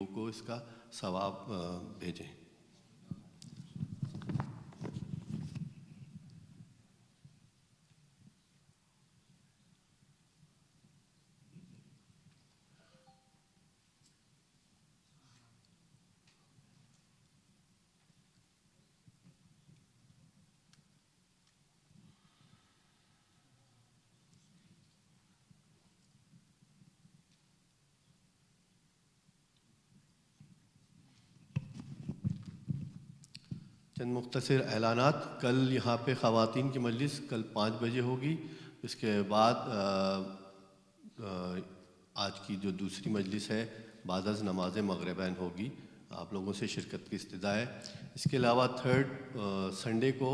کو اس کا ثواب بھیجیں۔ چند مختصر اعلانات۔ کل یہاں پہ خواتین کی مجلس کل 5 بجے ہوگی۔ اس کے بعد آج کی جو دوسری مجلس ہے بعد از نماز مغربین ہوگی۔ آپ لوگوں سے شرکت کی استدعا ہے۔ اس کے علاوہ 3 سنڈے کو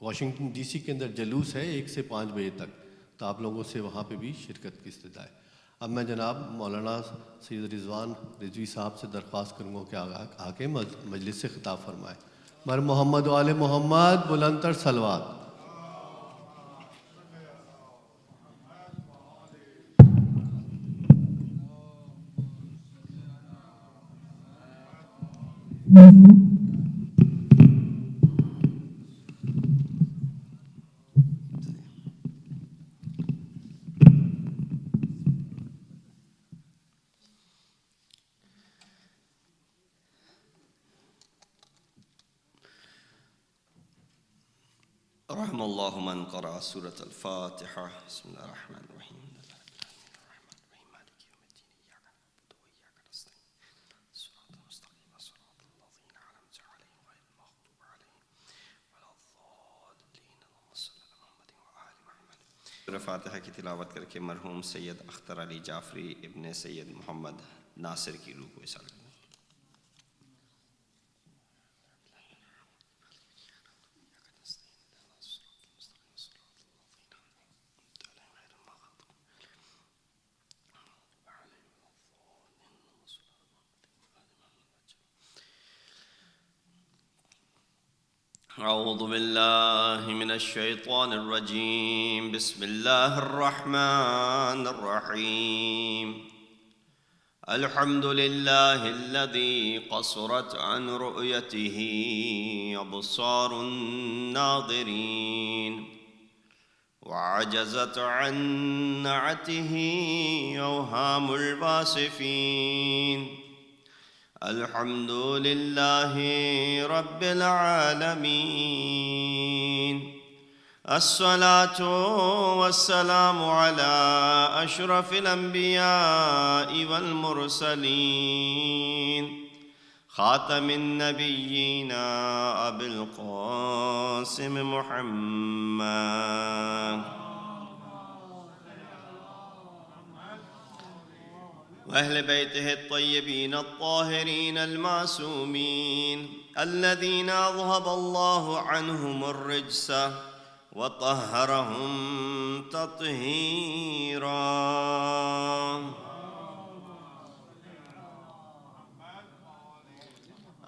واشنگٹن ڈی سی کے اندر جلوس ہے 1 سے 5 بجے تک، تو آپ لوگوں سے وہاں پہ بھی شرکت کی استدعا ہے۔ اب میں جناب مولانا سید رضوان رضوی صاحب سے درخواست کروں گا کہ آ کے مجلس سے خطاب فرمائے۔ بر محمد و آل محمد بلند تر صلوات۔ رحم اللہ من قرأ سورة الفاتحة بسم اللہ الرحمن الرحیم سورہ فاتحہ کی تلاوت کر کے مرحوم سید اختر علی جعفری ابن سید محمد ناصر کی روح کو اصال کریں۔ اعوذ باللہ من الشیطان الرجیم بسم اللہ الرحمن الرحیم الحمد للہ الذی قصرت عن رؤیته ابصار الناظرین وعجزت عن نعته اوہام الواصفین الحمد للہ رب العالمین الصلاة والسلام على اشرف الانبیاء والمرسلین خاتم النبیین ابی القاسم محمد وأهل بيته الطيبين الطاهرين المعصومين الذين أذهب الله عنهم الرجس وطهرهم تطهيرا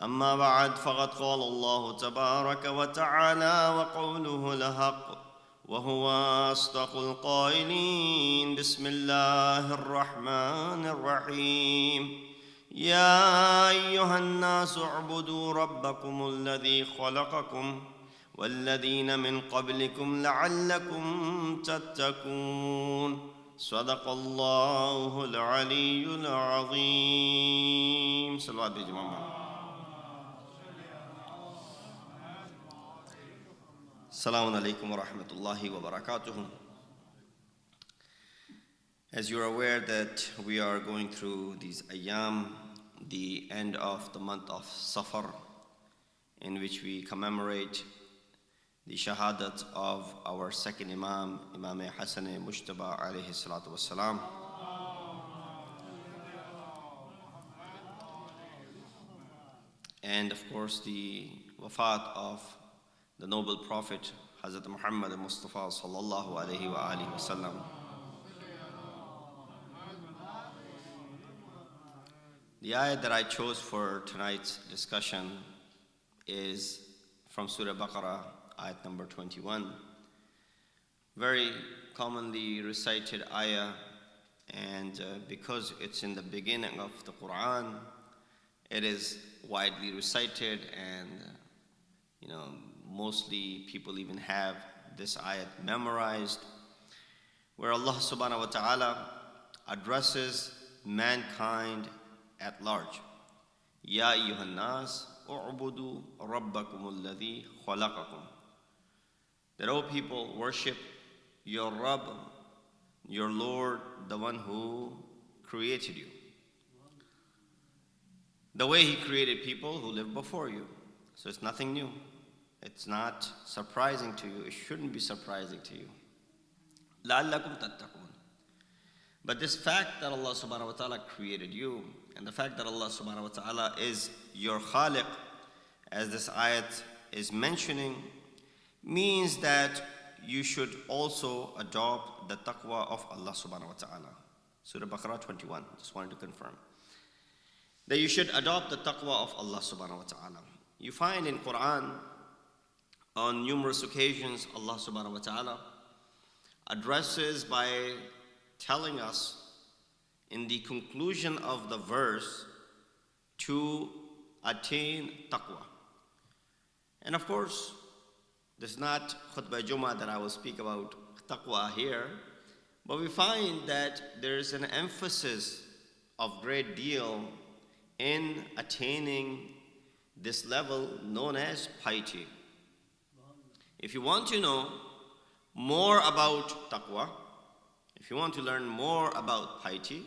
أما بعد فقد قال الله تبارك وتعالى وقوله الحق وهو أصدق القائلين بسم الله الرحمن الرحيم يا أيها الناس اعبدوا ربكم الذي خلقكم والذين من قبلكم لعلكم تتقون صدق الله العلي العظيم صلوات بجمع Assalamu alaikum wa rahmatullahi wa barakatuh. As you are aware that we are going through these ayyam, the end of the month of Safar, in which we commemorate the shahadat of our second Imam, Imam Hassan Mujtaba alayhi salatu wassalam. And of course the wafat of the noble Prophet Hazrat Muhammad Mustafa sallallahu alayhi wa alihi wa sallam. The ayat that I chose for tonight's discussion is from Surah Baqarah, ayat number 21. Very commonly recited ayah and because it's in the beginning of the Quran, it is widely recited, and mostly people even have this ayat memorized, where Allah subhanahu wa ta'ala addresses mankind at large. Ya ayyuhan nas u'budu rabbakum alladhi khalaqakum. That, O people, worship your Rabb, your Lord, the one who created you. The way He created people who lived before you. So it's nothing new. It's not surprising to you. It shouldn't be surprising to you. لَعَلَّكُمْ تَتَّقُونَ. But this fact that Allah subhanahu wa ta'ala created you, and the fact that Allah subhanahu wa ta'ala is your khaliq, as this ayat is mentioning, means that you should also adopt the taqwa of Allah subhanahu wa ta'ala. Surah Baqarah 21, just wanted to confirm. That you should adopt the taqwa of Allah subhanahu wa ta'ala. You find in Quran, on numerous occasions, Allah subhanahu wa ta'ala addresses by telling us in the conclusion of the verse to attain taqwa. And of course, this is not khutbah Jummah that I will speak about taqwa here, but we find that there is an emphasis of great deal in attaining this level known as piety. If you want to know more about taqwa, if you want to learn more about piety,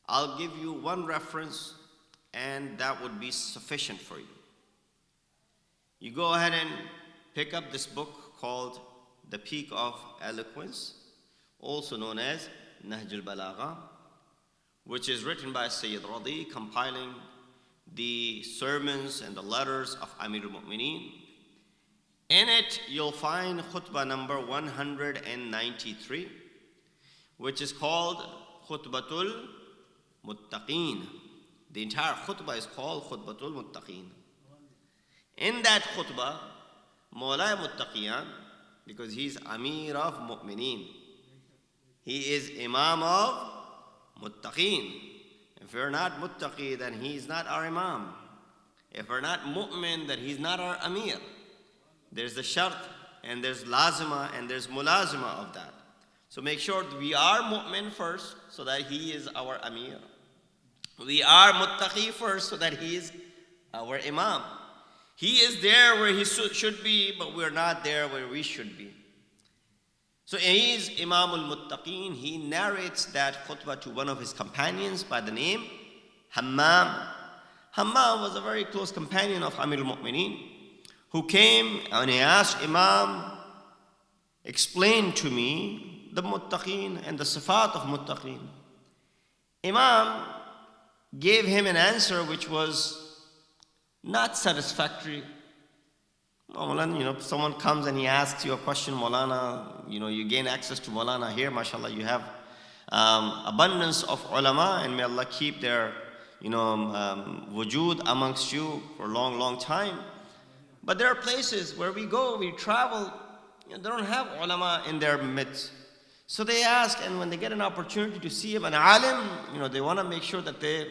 I'll give you one reference and that would be sufficient for you. You go ahead and pick up this book called The Peak of Eloquence, also known as Nahj al-Balagha, which is written by Sayyid Radi, compiling the sermons and the letters of Amir al-Mu'mineen. In it, you'll find khutbah number 193, which is called Khutbatul Muttaqeen. The entire khutbah is called Khutbatul Muttaqeen. In that khutbah, Mawla Muttaqiyan, because he's Amir of Mu'mineen, he is Imam of Muttaqeen. If we're not Muttaqi, then he's not our Imam. If we're not Mu'min, then he's not our Amir. There's the shart, and there's lazima, and there's mulazima of that. So make sure that we are Mu'min first, so that he is our Amir. We are Muttaqi first, so that he is our Imam. He is there where he should be, but we're not there where we should be. So he is Imam al-Muttaqeen. He narrates that khutbah to one of his companions by the name Hammam. Hammam was a very close companion of Amir al-Mu'mineen, who came and he asked Imam, explain to me the Muttaqeen and the sifat of Muttaqeen. Imam gave him an answer which was not satisfactory. Someone comes and he asks you a question, Maulana, you gain access to Maulana here, mashallah, you have abundance of ulama, and may Allah keep their, wujud amongst you for a long, long time. But there are places where we go, we travel, they don't have ulama in their midst. So they ask, and when they get an opportunity to see an alim, they want to make sure that they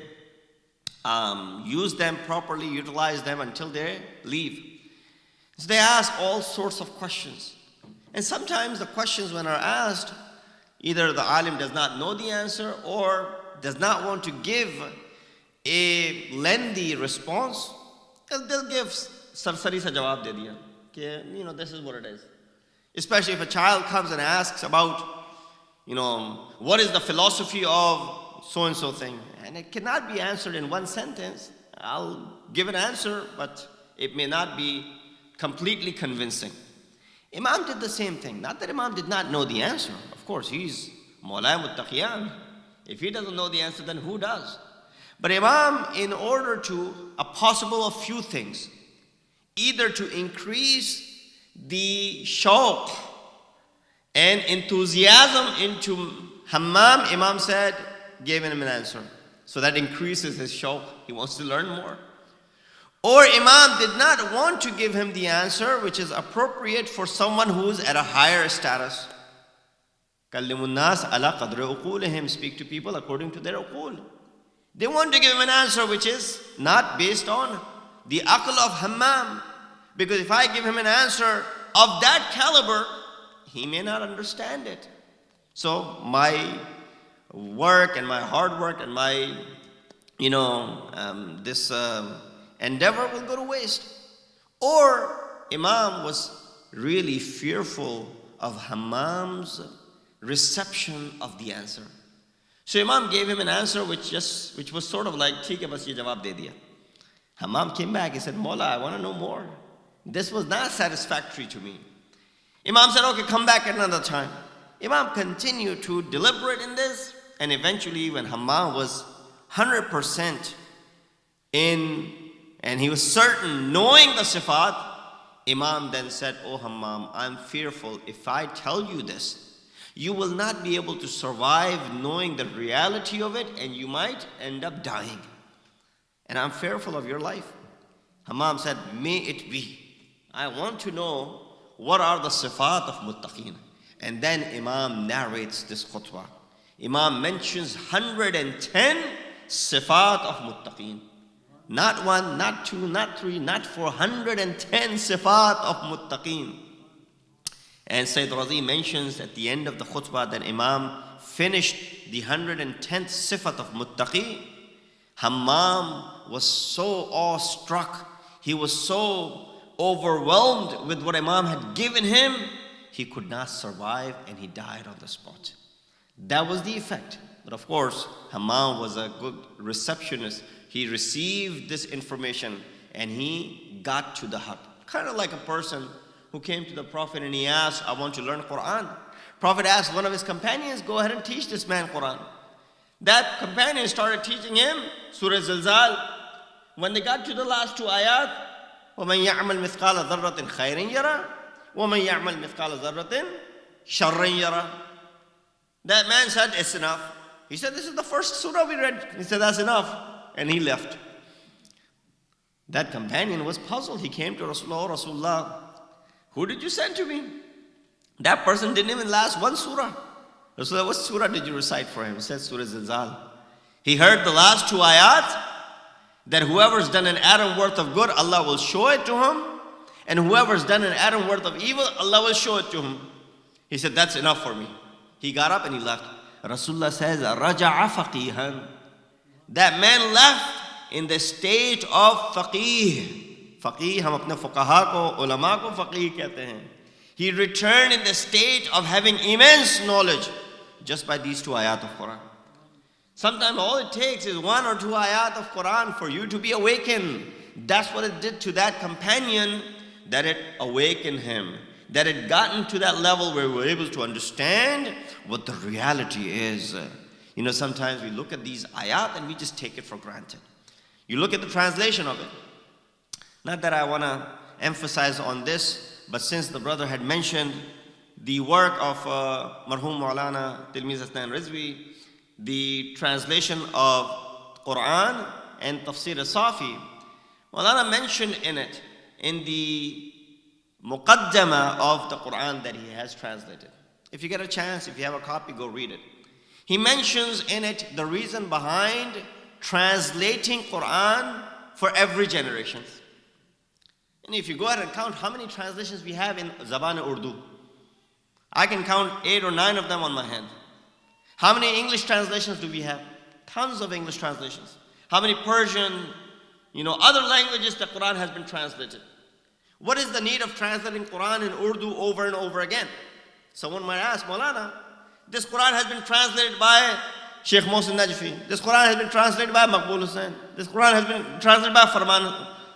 use them properly, utilize them until they leave. So they ask all sorts of questions. And sometimes the questions when are asked, either the alim does not know the answer or does not want to give a lengthy response. They'll give sarsari sa jawab de diya. This is what it is. Especially if a child comes and asks about, what is the philosophy of so-and-so thing. And it cannot be answered in one sentence. I'll give an answer, but it may not be completely convincing. Imam did the same thing. Not that Imam did not know the answer. Of course, he's Mawla Muttaqiyan. If he doesn't know the answer, then who does? But Imam, in order to a possible of few things, either to increase the shawq and enthusiasm into Hammam, Imam said, gave him an answer. So that increases his shawq. He wants to learn more. Or Imam did not want to give him the answer which is appropriate for someone who's at a higher status. Kallimun nas ala qadri uqulihim. Speak to people according to their uqul. They want to give him an answer which is not based on the aql of Hammam. Because if I give him an answer of that caliber, he may not understand it. So my work and my hard work and my, this endeavor will go to waste. Or Imam was really fearful of Hammam's reception of the answer. So Imam gave him an answer which was sort of like, "Theek hai, bas ye jawab de diya." Hammam came back, he said, "Mawla, I want to know more. This was not satisfactory to me." Imam said, "Okay, come back another time." Imam continued to deliberate in this, and eventually when Hammam was 100% in, and he was certain, knowing the sifat, Imam then said, "Oh Hammam, I'm fearful if I tell you this, you will not be able to survive knowing the reality of it, and you might end up dying. And I'm fearful of your life." Hammam said, "May it be. I want to know what are the sifat of muttaqeen." And then Imam narrates this khutbah. Imam mentions 110 sifat of muttaqeen. Not one, not two, not three, not 410 sifat of muttaqeen. And Sayyid Razi mentions at the end of the khutbah that Imam finished the 110th sifat of muttaqi. Hammam was so awestruck. He was so overwhelmed with what Imam had given him. He could not survive and he died on the spot. That was the effect. But of course, Hammam was a good receptionist. He received this information and he got to the heart. Kind of like a person who came to the Prophet and he asked, "I want to learn Quran." Prophet asked one of his companions, "Go ahead and teach this man Quran." That companion started teaching him Surah Zilzal. When they got to the last two ayat, وَمَنْ يَعْمَلْ مِثْقَالَ ذَرَّةٍ خَيْرٍ يَرَى وَمَنْ يَعْمَلْ مِثْقَالَ ذَرَّةٍ شَرٍّ يَرَى. That man said, "It's enough." He said, "This is the first surah we read." He said, "That's enough." And he left. That companion was puzzled. He came to Rasulullah, "Rasulullah, who did you send to me?" That person didn't even last one surah. Rasulullah, "What surah did you recite for him?" He said, "Surah Zilzal." He heard the last two ayat, that whoever's done an atom worth of good, Allah will show it to him. And whoever's done an atom worth of evil, Allah will show it to him. He said, "That's enough for me." He got up and he left. Rasulullah says, "Raja'a faqihan." That man left in the state of faqih. Faqih, hum apne fuqaha ko, ulama ko faqih kehte hain. He returned in the state of having immense knowledge just by these two ayat of Quran. Sometimes all it takes is one or two ayat of Quran for you to be awakened. That's what it did to that companion, that it awakened him. That it gotten to that level where we're able to understand what the reality is. Sometimes we look at these ayat and we just take it for granted. You look at the translation of it. Not that I want to emphasize on this, but since the brother had mentioned the work of Marhum Maulana Tilmiz Hasnan Rizvi, the translation of Quran and Tafsir al-Safi, Maulana mentioned in it, in the Muqaddama of the Quran that he has translated. If you get a chance, if you have a copy, go read it. He mentions in it the reason behind translating Quran for every generation. And if you go ahead and count how many translations we have in Zaban Urdu, I can count 8 or 9 of them on my hand. How many English translations do we have? Tons of English translations. How many Persian, other languages the Quran has been translated? What is the need of translating Quran in Urdu over and over again? Someone might ask, "Maulana, this Quran has been translated by Shahe Najaf. This Quran has been translated by Maqbul Hussain. This Quran has been translated by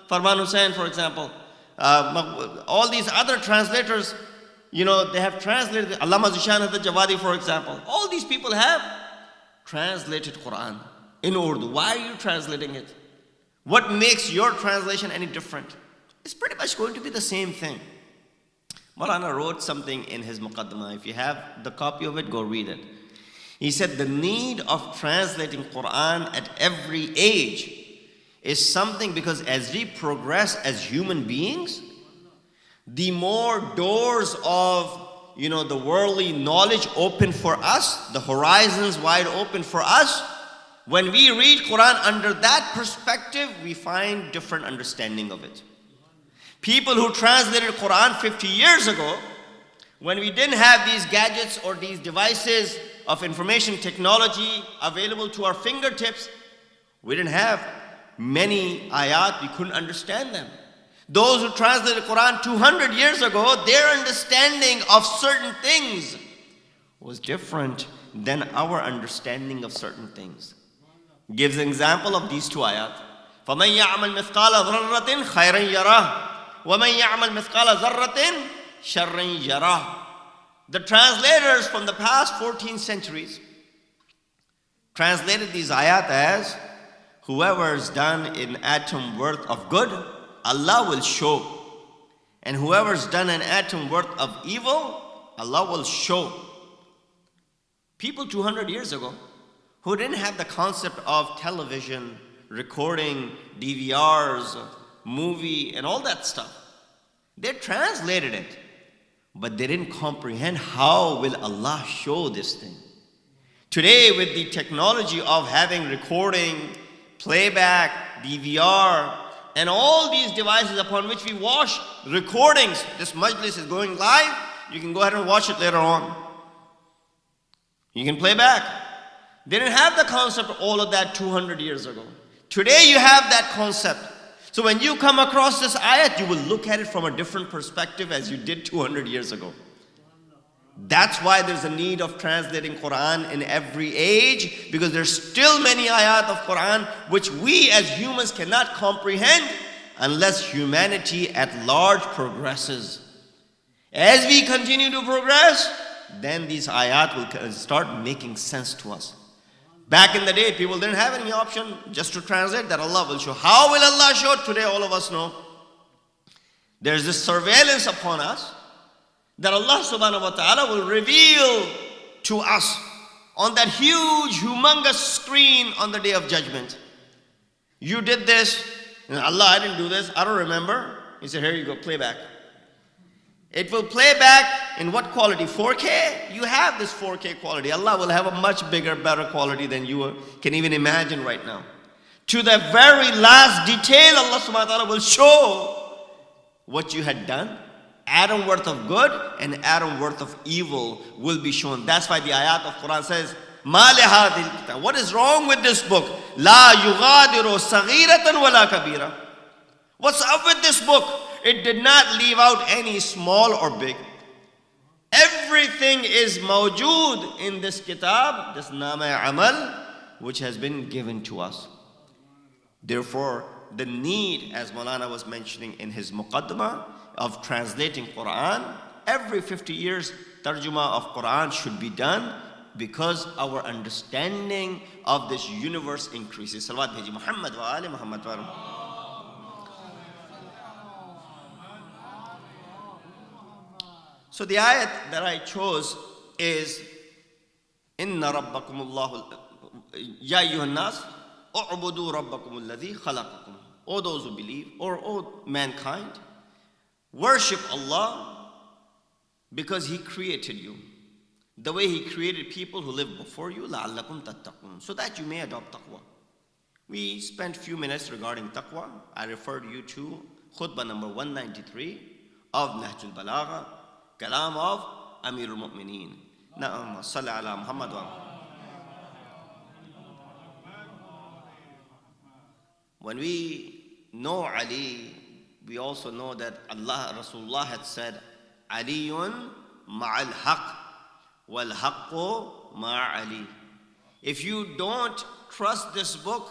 Farman Hussain, for example. All these other translators, they have translated, Allama Zishan al-Jawadi, for example. All these people have translated Quran in Urdu. Why are you translating it? What makes your translation any different? It's pretty much going to be the same thing." Maulana wrote something in his Muqaddamah. If you have the copy of it, go read it. He said the need of translating Quran at every age is something because as we progress as human beings, the more doors of the worldly knowledge open for us, the horizons wide open for us. When we read Quran under that perspective, we find different understanding of it. People who translated Quran 50 years ago, when we didn't have these gadgets or these devices of information technology available to our fingertips, we didn't have many ayat, we couldn't understand them. Those who translated Quran 200 years ago, their understanding of certain things was different than our understanding of certain things. Gives an example of these two ayat. فَمَنْ يَعْمَلْ مِثْقَالَ ذَرَّةٍ خَيْرًا يَرَهُ وَمَنْ يَعْمَلْ مِثْقَالَ ذَرَّةٍ شَرًّا يَرَهُ. The translators from the past 14 centuries translated these ayat as, whoever's done an atom worth of good, Allah will show. And whoever's done an atom worth of evil, Allah will show. People 200 years ago who didn't have the concept of television, recording, DVRs, movie, and all that stuff, they translated it, but they didn't comprehend how will Allah show this thing. Today, with the technology of having recording, playback, DVR, and all these devices upon which we watch recordings, this majlis is going live, you can go ahead and watch it later on. You can play back. They didn't have the concept of all of that 200 years ago. Today you have that concept. So when you come across this ayat, you will look at it from a different perspective as you did 200 years ago. That's why there's a need of translating Quran in every age, because there's still many ayat of Quran which we as humans cannot comprehend unless humanity at large progresses. As we continue to progress, then these ayat will start making sense to us. Back in the day, people didn't have any option just to translate that Allah will show. How will Allah show? Today all of us know. There's this surveillance upon us that Allah subhanahu wa ta'ala will reveal to us on that huge, humongous screen on the day of judgment. You did this, and Allah, I didn't do this, I don't remember. He said, here you go, play back. It will play back in what quality? 4K? You have this 4K quality. Allah will have a much bigger, better quality than you can even imagine right now. To the very last detail, Allah subhanahu wa ta'ala will show what you had done. Atom worth of good and atom worth of evil will be shown. That's why the ayat of Quran says, مَا لِهَذِهِ الْكِتَابِ. What is wrong with this book? لَا يُغَادِرُ صَغِيرَةً وَلَا كَبِيرًا. What's up with this book? It did not leave out any small or big. Everything is mawjood in this kitab, this nama amal, which has been given to us. Therefore, the need, as Maulana was mentioning in his muqaddamah, of translating Quran, every 50 years, tarjuma of Quran should be done, because our understanding of this universe increases. Salawat bheji Muhammad wa ali Muhammad wa So the ayat that I chose is Inna rabbakumullahu ya ayyuhan nas u'budu rabbakum alladhi khalaqakum. O those who believe, or O mankind, worship Allah because He created you. The way He created people who lived before you, la'allakum tattaqun, so that you may adopt taqwa. We spent a few minutes regarding taqwa. I referred you to khutbah number 193 of Nahjul Balagha, Kalam of Amirul Mu'mineen. Na'am, salli ala Muhammad wa. When we know Ali, we also know that Allah, Rasulullah had said, Aliyun ma'al haq, wal haqqu ma'ali. If you don't trust this book,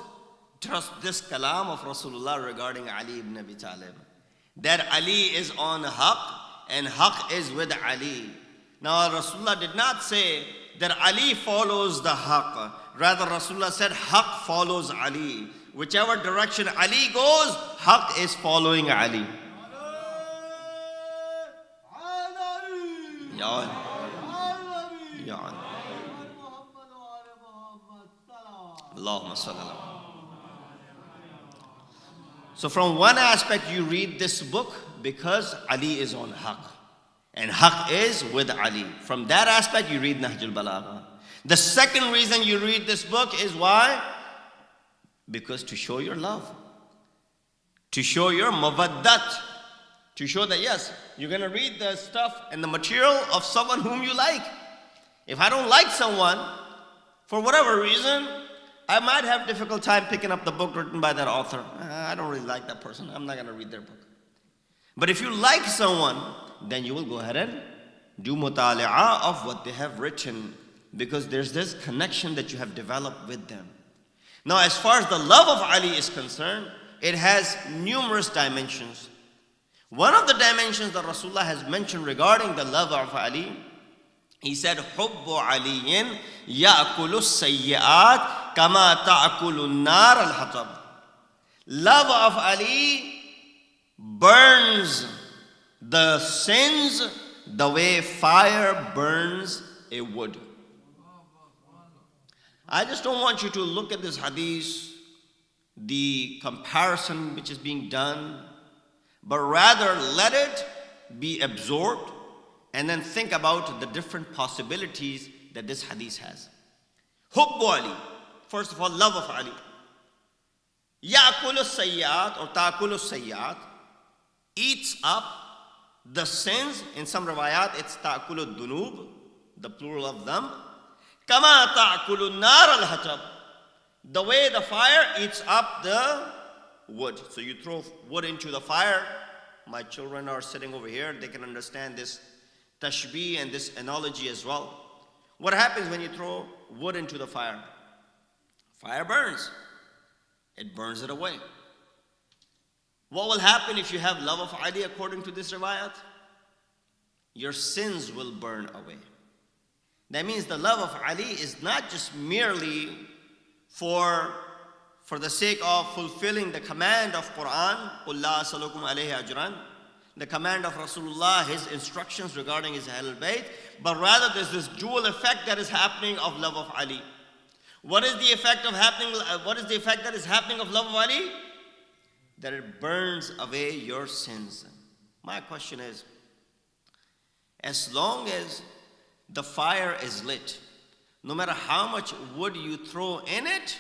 trust this kalam of Rasulullah regarding Ali ibn Abi Talib, that Ali is on haq, and haq is with Ali. Now Rasulullah did not say that Ali follows the haq. Rather, Rasulullah said haq follows Ali. Whichever direction Ali goes, haq is following Ali. Ya Allahumma salli ala. So from one aspect you read this book because Ali is on haq. And haq is with Ali. From that aspect, you read Nahjul Balagha. The second reason you read this book is why? Because to show your love, to show your mawaddat, to show that yes, you're going to read the stuff and the material of someone whom you like. If I don't like someone, for whatever reason, I might have difficult time picking up the book written by that author. I don't really like that person. I'm not going to read their book. But if you like someone, then you will go ahead and do mutali'ah of what they have written, because there's this connection that you have developed with them. Now, as far as the love of Ali is concerned, it has numerous dimensions. One of the dimensions that Rasulullah has mentioned regarding the love of Ali, he said, حُبُّ عَلِيٍّ يَأْكُلُ السَّيِّئَاتِ كَمَا تَأْكُلُ النَّارَ الْحَطَبِ. Love of Ali burns the sins the way fire burns a wood. I just don't want you to look at this hadith, the comparison which is being done, but rather let it be absorbed and then think about the different possibilities that this hadith has. Hubbu Ali, first of all, love of Ali. Ya'kulu sayyat or ta'kulu sayyat, eats up the sins. In some riwayat, it's ta'kulu dunub, the plural of them. Kama ta'kulu nar al-hatab, the way the fire eats up the wood. So you throw wood into the fire. My children are sitting over here. They can understand this tashbih and this analogy as well. What happens when you throw wood into the fire? Fire burns. It burns it away. What will happen if you have love of Ali according to this riwayat? Your sins will burn away. That means the love of Ali is not just merely for the sake of fulfilling the command of Quran, قُلْ لَا أَسْأَلُكُمْ عَلَيْهِ أَجْرًا, the command of Rasulullah, his instructions regarding his Ahlul Bayt, but rather there's this dual effect that is happening of love of Ali. What is the effect of happening? What is the effect that is happening of love of Ali? That it burns away your sins. My question is, as long as the fire is lit, no matter how much wood you throw in it,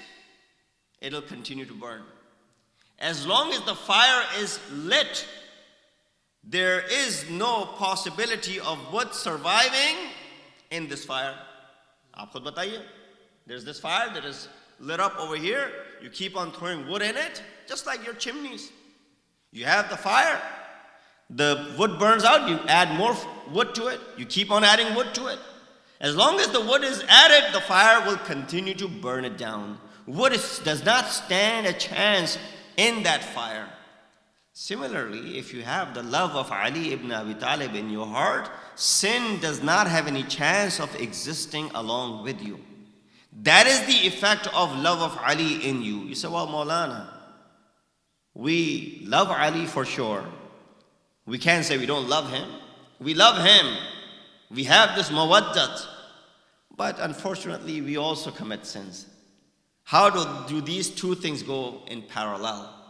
it'll continue to burn. As long as the fire is lit, there is no possibility of wood surviving in this fire. Aap khud bataiye. There's this fire that is lit up over here. You keep on throwing wood in it, just like your chimneys. You have the fire, the wood burns out, you add more wood to it, you keep on adding wood to it. As long as the wood is added, the fire will continue to burn it down. Wood does not stand a chance in that fire. Similarly, if you have the love of Ali ibn Abi Talib in your heart, sin does not have any chance of existing along with you. That is the effect of love of Ali in you. You say, well, Maulana, we love Ali for sure. We can't say we don't love him. We love him. We have this mawaddat. But unfortunately, we also commit sins. How do these two things go in parallel?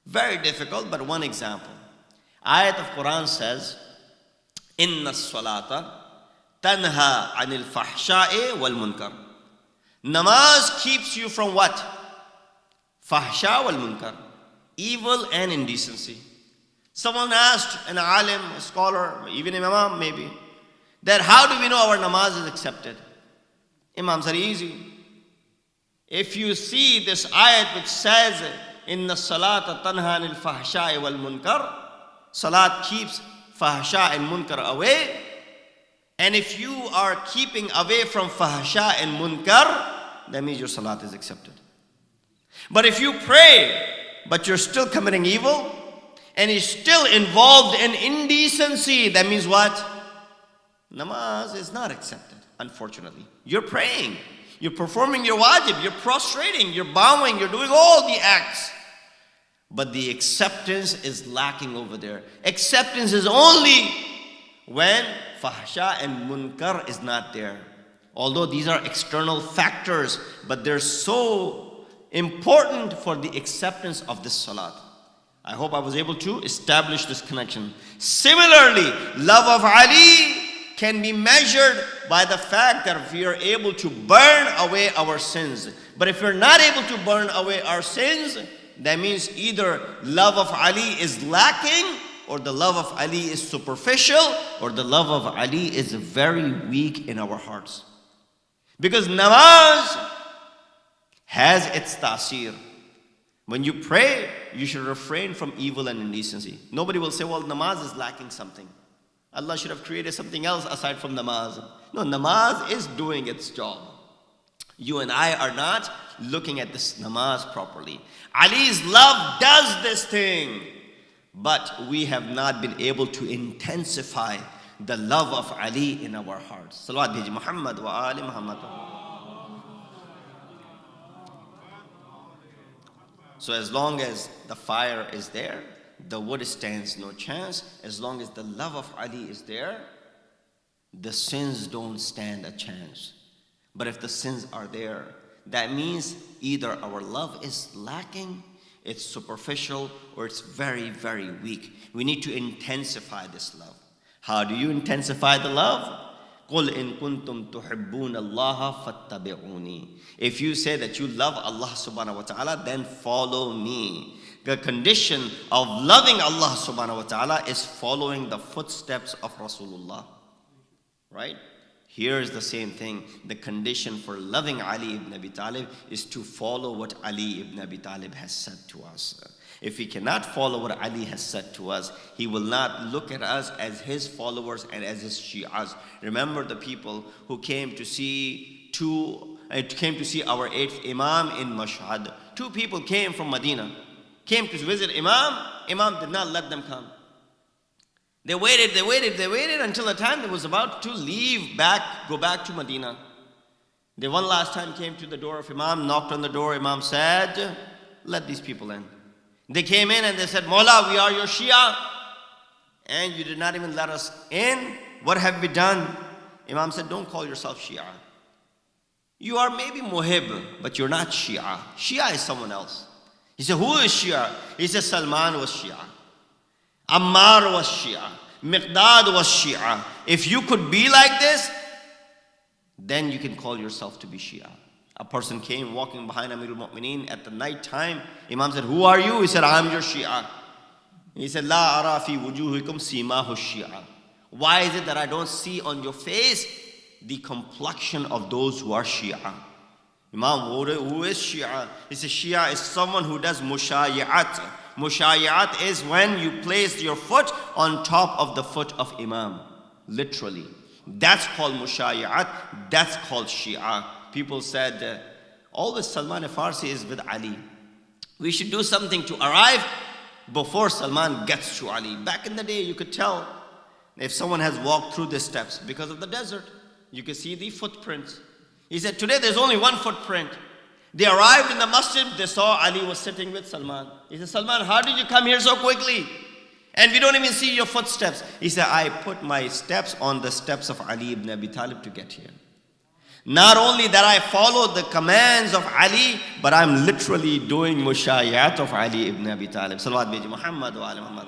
Very difficult, but one example. Ayat of Quran says, Inna as-salata tanha anil fahsha'i wal munkar. Namaz keeps you from what? Fahsha wal munkar. Evil and indecency. Someone asked an alim, a scholar, even an imam maybe, that how do we know our namaz is accepted? Imam said, easy. If you see this ayat which says, Inna salata tanha anil fahsha'i wal munkar, salat keeps fahsha and munkar away. And if you are keeping away from fahsha and munkar, that means your salat is accepted. But if you pray, but you're still committing evil, and you're still involved in indecency, that means what? Namaz is not accepted, unfortunately. You're praying, you're performing your wajib, you're prostrating, you're bowing, you're doing all the acts. But the acceptance is lacking over there. Acceptance is only when fahsha and munkar is not there. Although these are external factors, but they're so important for the acceptance of this salat. I hope I was able to establish this connection. Similarly, love of Ali can be measured by the fact that if we are able to burn away our sins. But if we're not able to burn away our sins, that means either love of Ali is lacking, or the love of Ali is superficial, or the love of Ali is very weak in our hearts. Because namaz has its ta'seer. When you pray, you should refrain from evil and indecency. Nobody will say, well, namaz is lacking something. Allah should have created something else aside from namaz. No, namaz is doing its job. You and I are not looking at this namaz properly. Ali's love does this thing, but we have not been able to intensify the love of Ali in our hearts. Salawat biji Muhammad wa ali Muhammad. So as long as the fire is there, the wood stands no chance. As long as the love of Ali is there, the sins don't stand a chance. But if the sins are there, that means either our love is lacking, it's superficial, or it's very, very weak. We need to intensify this love. How do you intensify the love? قُلْ إِن كُنْتُمْ تُحِبُّونَ اللَّهَ فَاتَّبِعُونِي. If you say that you love Allah subhanahu wa ta'ala, then follow me. The condition of loving Allah subhanahu wa ta'ala is following the footsteps of Rasulullah. Right? Here is the same thing. The condition for loving Ali ibn Abi Talib is to follow what Ali ibn Abi Talib has said to us. If we cannot follow what Ali has said to us, he will not look at us as his followers and as his Shi'as. Remember the people who came to see our 8th Imam in Mashhad. 2 people came from Medina, came to visit Imam. Imam did not let them come. They waited until the time they was about to go back to Medina. They one last time came to the door of Imam, knocked on the door. Imam said, let these people in. They came in and they said, Mawla, we are your Shia, and you did not even let us in. What have we done? Imam said, don't call yourself Shia. You are maybe Muhib, but you're not Shia. Shia is someone else. He said, who is Shia? He said, Salman was Shia. Ammar was Shia. Miqdad was Shia. If you could be like this, then you can call yourself to be Shia. A person came walking behind Amirul Mu'mineen at the night time. Imam said, who are you? He said, I'm your Shia. He said, La ara fi wujuhikum simahu Shia. Why is it that I don't see on your face the complexion of those who are Shia? Imam, who is Shia? He says, Shia is someone who does mushayi'at. Mushayi'at is when you place your foot on top of the foot of Imam. Literally. That's called mushayi'at. That's called Shia. People said, always Salman Farsi is with Ali. We should do something to arrive before Salman gets to Ali. Back in the day, you could tell if someone has walked through the steps because of the desert. You could see the footprints. He said, today there's only one footprint. They arrived in the masjid, they saw Ali was sitting with Salman. He said, Salman, how did you come here so quickly? And we don't even see your footsteps. He said, I put my steps on the steps of Ali ibn Abi Talib to get here. Not only that I follow the commands of Ali, but I'm literally doing mushayat of Ali ibn Abi Talib. Salawat biji Muhammad wa ali Muhammad.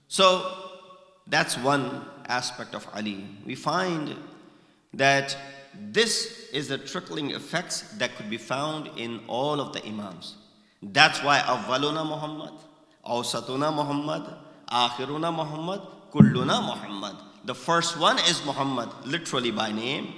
So that's one aspect of Ali. We find that this is the trickling effects that could be found in all of the Imams. That's why Awwaluna Muhammad, Awsatuna Muhammad, Akhiruna Muhammad, Kulluna Muhammad. The first one is Muhammad, literally by name,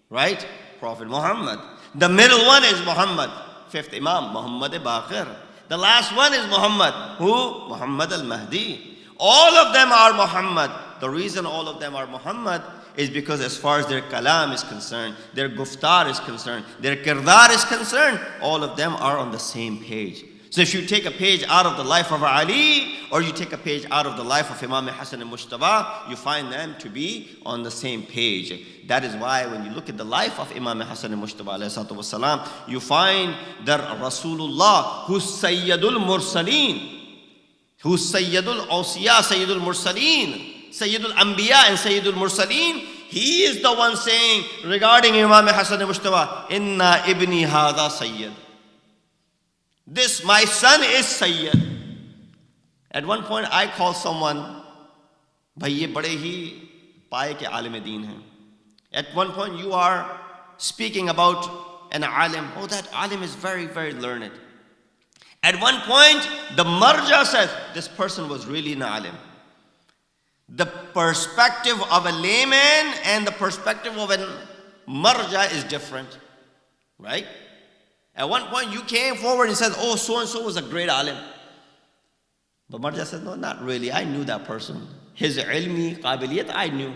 right? Prophet Muhammad. The middle one is Muhammad, 5th Imam, Muhammad Baqir. The last one is Muhammad. Who? Muhammad al-Mahdi. All of them are Muhammad. The reason all of them are Muhammad is because as far as their kalam is concerned, their guftar is concerned, their kirdar is concerned, all of them are on the same page. So if you take a page out of the life of Ali, or you take a page out of the life of Imam Hassan al-Mujtaba, you find them to be on the same page. That is why when you look at the life of Imam Hassan al-Mujtaba ﷺ, you find that Rasulullah, who's Sayyidul Mursaleen, who's Sayyidul Awsiya, Sayyidul Mursaleen, Sayyidul Anbiya and Sayyidul Mursaleen, He is the one saying regarding Imam Hassan Mujtaba, Inna ibni hadha Sayyid. This, my son is Sayyid. At one point I called someone, bhai ye bade hi paaye ke alim deen hai. At one point you are speaking about an alim. Oh, that alim is very, very learned. At one point the marja says, this person was really an alim. The perspective of a layman and the perspective of a marja is different, right? At one point you came forward and said, oh, so-and-so was a great alim. But marja said, no, not really. I knew that person. His ilmi, qabiliyat, I knew.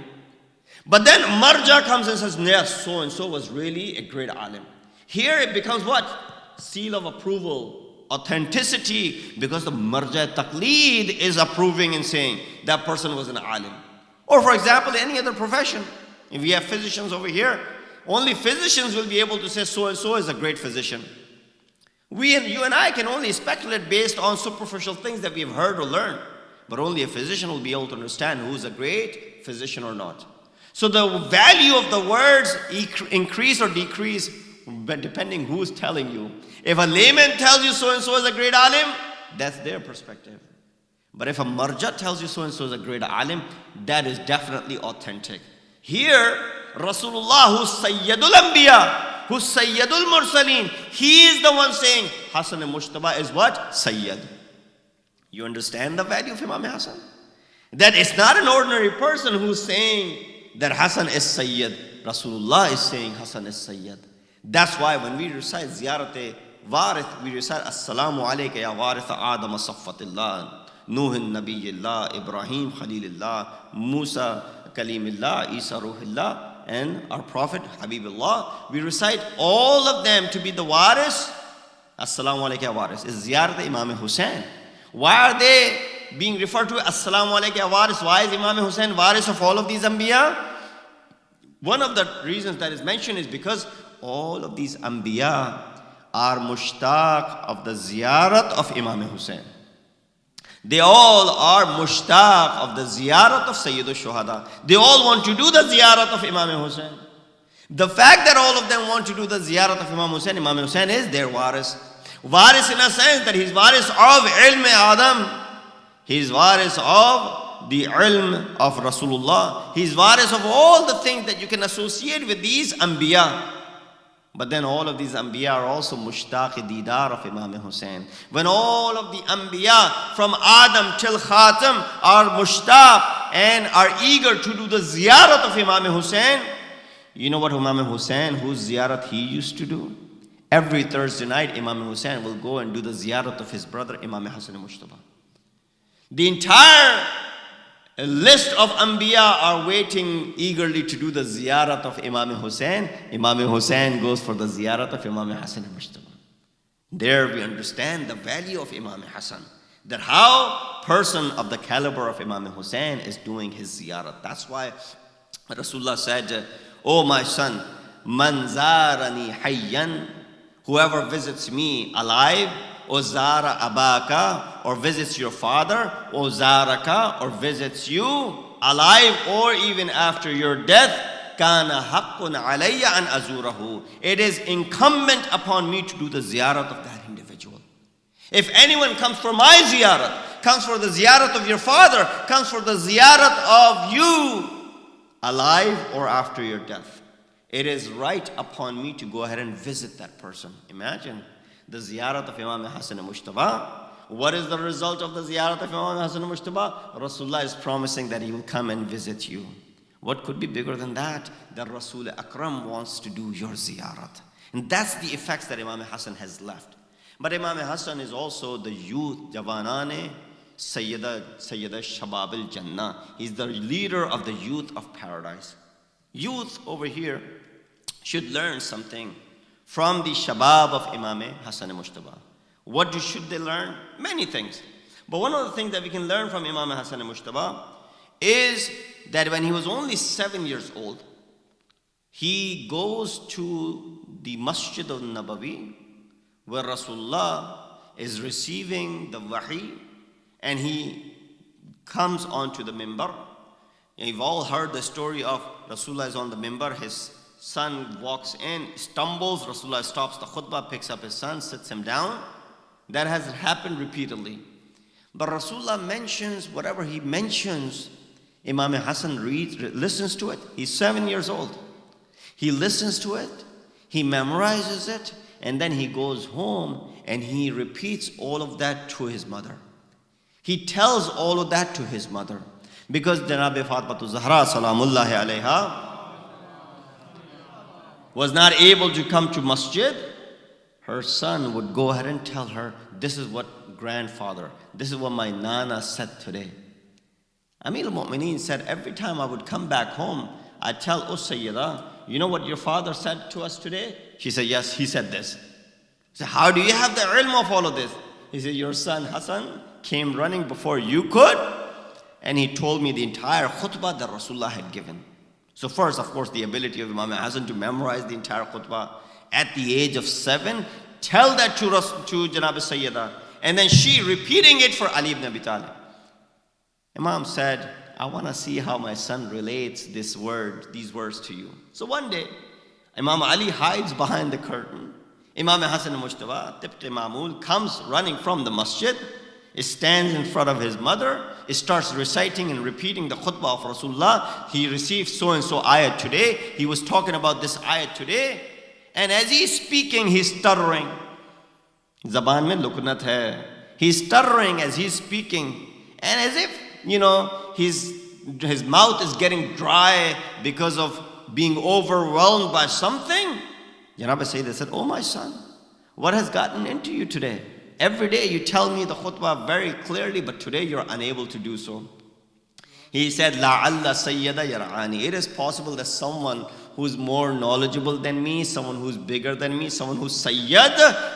But then marja comes and says, yes, so-and-so was really a great alim. Here it becomes what? Seal of approval, authenticity, because the marja taqleed is approving and saying that person was an alim. Or for example, any other profession. If we have physicians over here, only physicians will be able to say so-and-so is a great physician. You and I can only speculate based on superficial things that we have heard or learned. But only a physician will be able to understand who is a great physician or not. So the value of the words increase or decrease depending who is telling you. If a layman tells you so-and-so is a great alim, that's their perspective. But if a marja tells you so-and-so is a great alim, that is definitely authentic. Here, Rasulullah, who's Sayyidul Anbiya, who's Sayyidul Mursaleen, he is the one saying, Hassan Mujtaba is what? Sayyid. You understand the value of Imam Hassan? That it's not an ordinary person who's saying that Hassan is Sayyid. Rasulullah is saying Hassan is Sayyid. That's why when we recite Ziyarat Warith, we recite Assalamu alayka ya Warith Adam Saffatillah, Nuhin Nabiyillah, Ibrahim Khalilillah, Musa Kalimillah, Isa Ruhillah, and our Prophet Habibullah. We recite all of them to be the Waris. Assalamu alayka ya Waris is Ziyarat Imam Hussain. Why are they being referred to Assalamu alayka ya Waris? Why is Imam Hussain Waris of all of these Anbiya? One of the reasons that is mentioned is because all of these Anbiya are mushtaq of the ziyarat of Imam Hussain. They all are mushtaq of the ziyarat of Sayyidul Shuhada. They all want to do the ziyarat of Imam Hussain. The fact that all of them want to do the ziyarat of Imam Hussain is their waris. Waris in a sense that he's waris of ilm Adam. He's waris of the ilm of Rasulullah. He's waris of all the things that you can associate with these Anbiya. But then all of these Anbiya are also mushtaq didar of Imam Hussain. When all of the Anbiya from Adam till Khatam are mushtaq and are eager to do the ziyarat of Imam Hussain, you know what Imam Hussain, whose ziyarat he used to do? Every Thursday night, Imam Hussain will go and do the ziyarat of his brother, Imam Hassan Mujtaba. The entire list of Anbiya are waiting eagerly to do the ziyarat of Imam Hussain. Imam Hussain goes for the ziyarat of Imam Hassan Mujtaba. There we understand the value of Imam Hassan. That how person of the caliber of Imam Hussain is doing his ziyarat. That's why Rasulullah said, oh my son, man zarani hayyan, whoever visits me alive, O zara abaka, or visits your father, O zaraka, or visits you alive or even after your death, kana haqqun alayya an azurahu. It is incumbent upon me to do the ziyarat of that individual. If anyone comes for my ziyarat, comes for the ziyarat of your father, comes for the ziyarat of you alive or after your death, it is right upon me to go ahead and visit that person. Imagine the ziyarat of Imam Hassan Mujtaba. What is the result of the ziyarat of Imam Hassan Mujtaba? Rasulullah is promising that he will come and visit you. What could be bigger than that? That Rasul Akram wants to do your ziyarat. And that's the effects that Imam Hassan has left. But Imam Hassan is also the youth, Javanane, Sayyida Shabab al-Jannah. He's the leader of the youth of paradise. Youth over here should learn something from the Shabab of Imam Hassan Mujtaba. What should they learn? Many things. But one of the things that we can learn from Imam Hassan Mujtaba is that when he was only 7 years old, he goes to the Masjid al-Nabawi where Rasulullah is receiving the wahi, and he comes onto the mimbar. You've all heard the story of Rasulullah is on the mimbar, his son walks in, stumbles, Rasulullah stops the khutbah, picks up his son, sits him down. That has happened repeatedly. But Rasulullah mentions whatever he mentions, Imam Hassan listens to it. He's 7 years old. He listens to it, he memorizes it, and then he goes home and he repeats all of that to his mother. He tells all of that to his mother. Because Janab Fatimatu Zahra Salamullahi alayha was not able to come to masjid, her son would go ahead and tell her, this is what grandfather, this is what my nana said today. Amir al-Mu'mineen said, every time I would come back home, I'd tell Sayyida, you know what your father said to us today? She said, yes, he said this. I said, how do you have the ilm of all of this? He said, your son Hassan came running before you could, and he told me the entire khutbah that Rasulullah had given. So first, of course, the ability of Imam Hassan to memorize the entire khutbah at the age of 7, tell that to Janab Sayyida, and then she repeating it for Ali ibn Abi Talib. Imam said, I want to see how my son relates these words to you. So one day, Imam Ali hides behind the curtain. Imam Hassan al-Mujtaba, Tibt Mamul, comes running from the masjid. He stands in front of his mother. He starts reciting and repeating the khutbah of Rasulullah. He received so-and-so ayat today. He was talking about this ayat today. And as he's speaking, he's stuttering. Zaban mein lukunat hai. He's stuttering as he's speaking. And as if, his mouth is getting dry because of being overwhelmed by something. Janab Sayyida said, oh my son, what has gotten into you today? Every day you tell me the khutbah very clearly, but today you're unable to do so. He said, La'alla Sayyida yar'ani. It is possible that someone who's more knowledgeable than me, someone who's bigger than me, someone who's Sayyid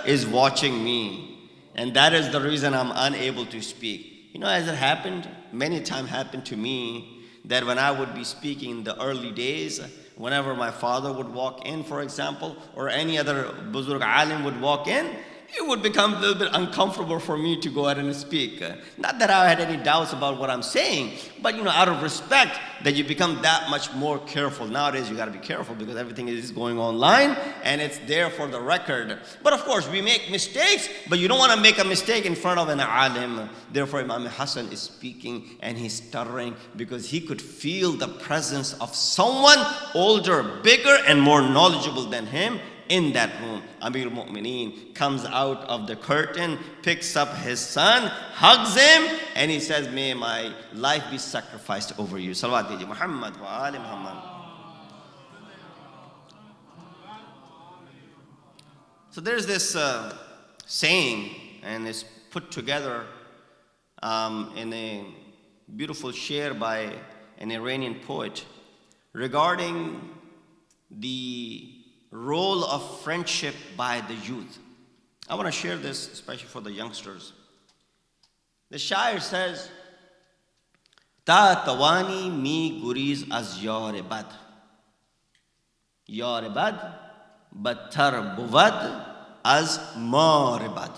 is watching me. And that is the reason I'm unable to speak. As it happened, many times happened to me, that when I would be speaking in the early days, whenever my father would walk in, for example, or any other Buzurg Alim would walk in, it would become a little bit uncomfortable for me to go ahead and speak. Not that I had any doubts about what I'm saying, but out of respect, that you become that much more careful. Nowadays, you got to be careful because everything is going online and it's there for the record. But of course, we make mistakes, but you don't want to make a mistake in front of an alim. Therefore, Imam Hassan is speaking and he's stuttering because he could feel the presence of someone older, bigger, and more knowledgeable than him in that room. Amir al-Mu'mineen comes out of the curtain, picks up his son, hugs him, and he says, may my life be sacrificed over you. Salawat diji Muhammad wa ali Muhammad. So there's this saying, and it's put together in a beautiful share by an Iranian poet regarding the role of friendship by the youth. I want to share this, especially for the youngsters. The Shair says, Ta tawani mi guriz az yar bad. Yar bad, battar buvad az mar bad.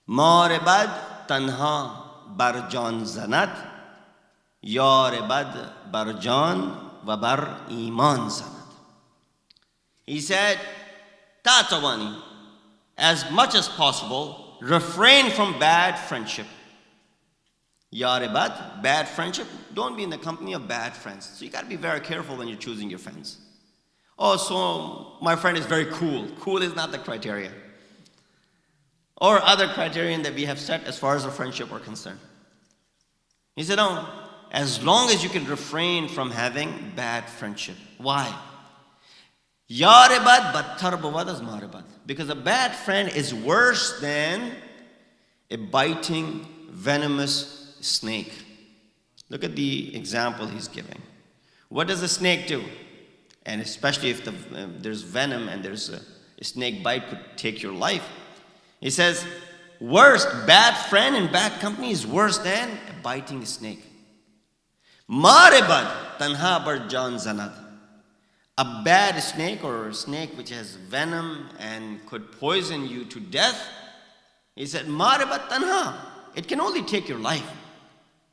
Mar bad tanha bar jan zanad. Yar bad bar jan va bar iman zanad. He said, Tatawani, as much as possible, refrain from bad friendship. Yaribad, bad friendship, don't be in the company of bad friends. So you got to be very careful when you're choosing your friends. Oh, so my friend is very cool. Cool is not the criteria. Or other criterion that we have set as far as a friendship are concerned. He said, no, as long as you can refrain from having bad friendship. Why? Yaribad battar buvad az maribad. Because a bad friend is worse than a biting, venomous snake. Look at the example he's giving. What does a snake do? And especially if there's venom and there's a snake bite could take your life. He says, bad friend in bad company is worse than a biting snake. Maribad tanha bar jan zanad. A bad snake or a snake which has venom and could poison you to death, he said, Maribat tanha, it can only take your life.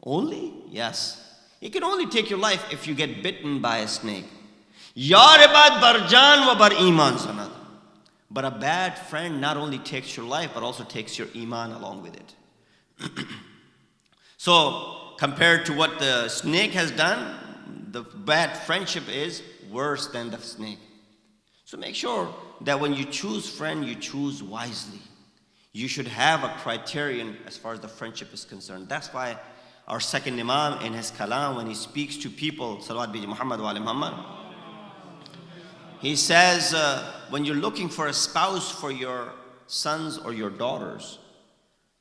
Only? Yes. He can only take your life if you get bitten by a snake. Yar ibad bar jaan wa bar iman sanad. But a bad friend not only takes your life, but also takes your iman along with it. So, compared to what the snake has done, the bad friendship is worse than the snake. So make sure that when you choose friend, you choose wisely. You should have a criterion as far as the friendship is concerned. That's why our second Imam in his kalam, when he speaks to people, Salawat bi Muhammad wa ali Muhammad, he says, when you're looking for a spouse for your sons or your daughters,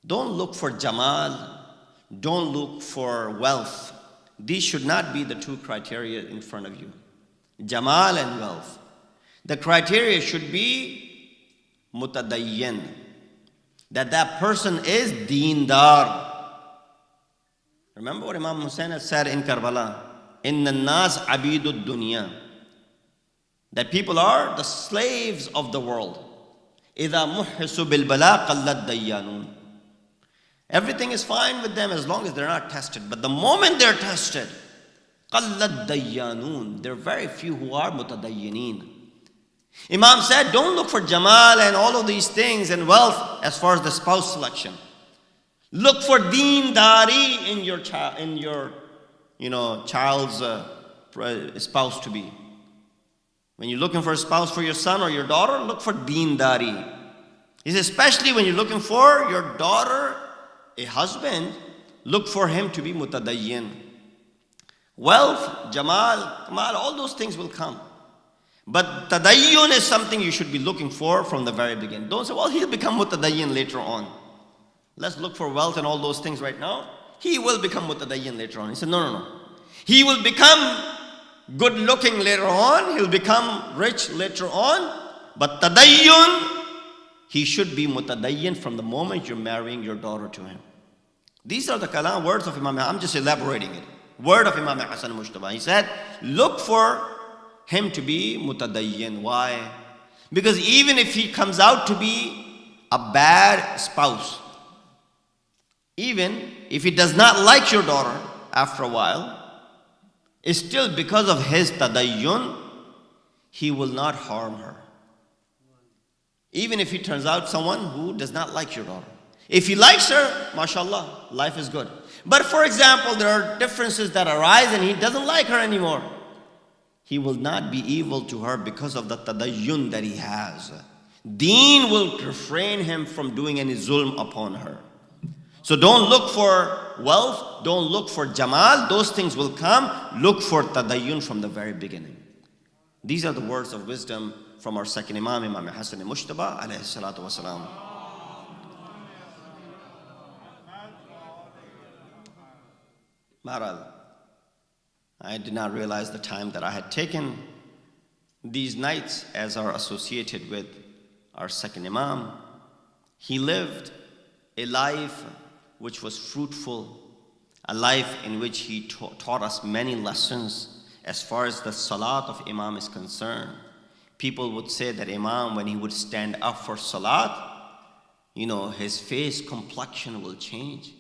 don't look for Jamal, don't look for wealth. These should not be the two criteria in front of you. Jamal and wealth. The criteria should be mutadayyan, that person is deendar. Remember what Imam Hussein had said in Karbala, Inna nas abidud dunya, that people are the slaves of the world. إِذَا مُحِّسُ بِالْبَلَىٰ قَلَّتْ دَيَّانُونَ. Everything is fine with them as long as they're not tested. But the moment they're tested, قَلَّتْ دَيَّانُونَ. There are very few who are mutadayyineen. Imam said, don't look for Jamal and all of these things and wealth as far as the spouse selection. Look for deendari in your child's spouse to be. When you're looking for a spouse for your son or your daughter, look for deendari. He says, especially when you're looking for your daughter, a husband, look for him to be mutadayyin. Wealth, Jamal, Kamal, all those things will come. But tadayyun is something you should be looking for from the very beginning. Don't say, well, he'll become mutadayyin later on. Let's look for wealth and all those things right now. He will become mutadayyin later on. He said, no. He will become good looking later on. He'll become rich later on. But tadayyun, he should be mutadayyin from the moment you're marrying your daughter to him. These are the kalam words of Imam. I'm just elaborating it. Word of Imam Hasan Mujtaba. He said, look for him to be mutadayyin. Why? Because even if he comes out to be a bad spouse, even if he does not like your daughter after a while, it's still because of his tadayyun, he will not harm her. Even if he turns out someone who does not like your daughter. If he likes her, mashallah, life is good. But for example, there are differences that arise and he doesn't like her anymore. He will not be evil to her because of the tadayyun that he has. Deen will refrain him from doing any zulm upon her. So don't look for wealth, don't look for Jamal, those things will come. Look for tadayyun from the very beginning. These are the words of wisdom from our second Imam, Imam Hasan Mujtaba alayhi salatu wasalam. Maral, I did not realize the time that I had taken these nights as are associated with our second Imam. He lived a life which was fruitful, a life in which he taught us many lessons as far as the salat of Imam is concerned. People would say that Imam, when he would stand up for salat, his face complexion will change.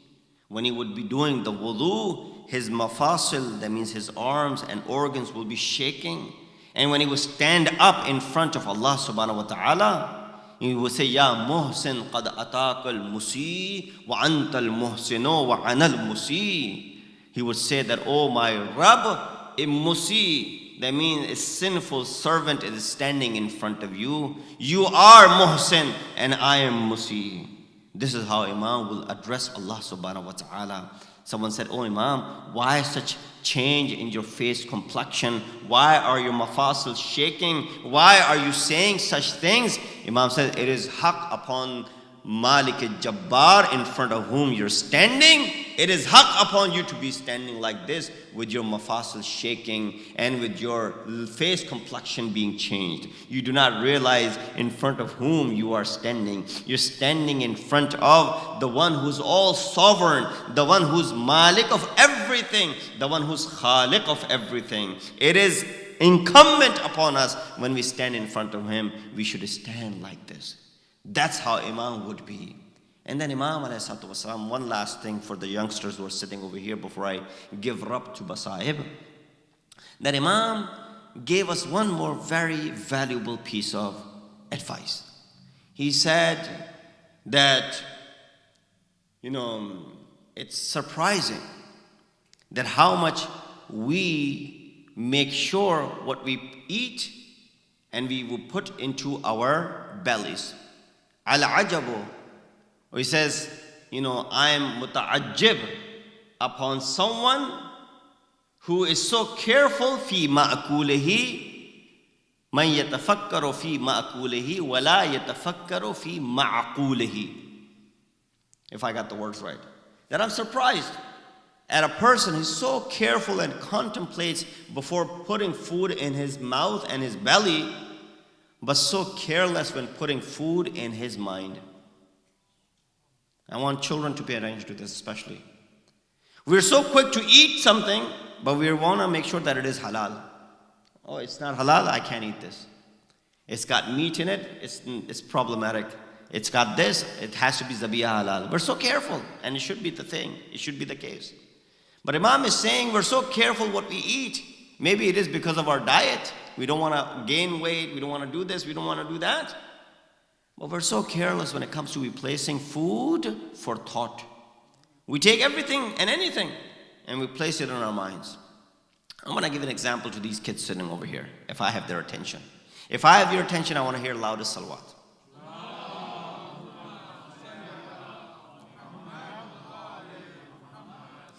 When he would be doing the wudu, his mafasil, that means his arms and organs, will be shaking. And when he would stand up in front of Allah subhanahu wa ta'ala, he would say, Ya muhsin qad ataka al-musi wa anta al-muhsinu wa ana al-musi. He would say that, oh my Rabb, a musi, that means a sinful servant is standing in front of you. You are muhsin and I am musi. This is how Imam will address Allah subhanahu wa ta'ala. Someone said, oh Imam, why such change in your face complexion? Why are your mafasil shaking? Why are you saying such things? Imam said, it is haqq upon Malik al-Jabbar in front of whom you're standing. It is haqq upon you to be standing like this with your mafasil shaking and with your face complexion being changed. You do not realize in front of whom you are standing. You're standing in front of the one who's all sovereign, the one who's Malik of everything, the one who's Khaliq of everything. It is incumbent upon us when we stand in front of him, we should stand like this. That's how Imam would be. And then Imam alayhi salatu wasalam, one last thing for the youngsters who are sitting over here before I give rub to Basaib, that Imam gave us one more very valuable piece of advice. He said that, it's surprising that how much we make sure what we eat and we will put into our bellies. Al-ajabu. He says, I am muta'ajjib upon someone who is so careful fi ma'kulihi, man yatafakkaru fi ma'kulihi wa la yatafakkaru fi ma'qulihi. If I got the words right. That I'm surprised at a person who's so careful and contemplates before putting food in his mouth and his belly, but so careless when putting food in his mind. I want children to pay attention to this especially. We're so quick to eat something, but we want to make sure that it is halal. Oh, it's not halal, I can't eat this. It's got meat in it, it's problematic. It's got this, it has to be zabiyah halal. We're so careful, and it should be the thing. It should be the case. But Imam is saying we're so careful what we eat. Maybe it is because of our diet. We don't want to gain weight, we don't want to do this, we don't want to do that. But we're so careless when it comes to replacing food for thought. We take everything and anything and we place it in our minds. I'm going to give an example to these kids sitting over here, if I have their attention. If I have your attention, I want to hear loudest salawat.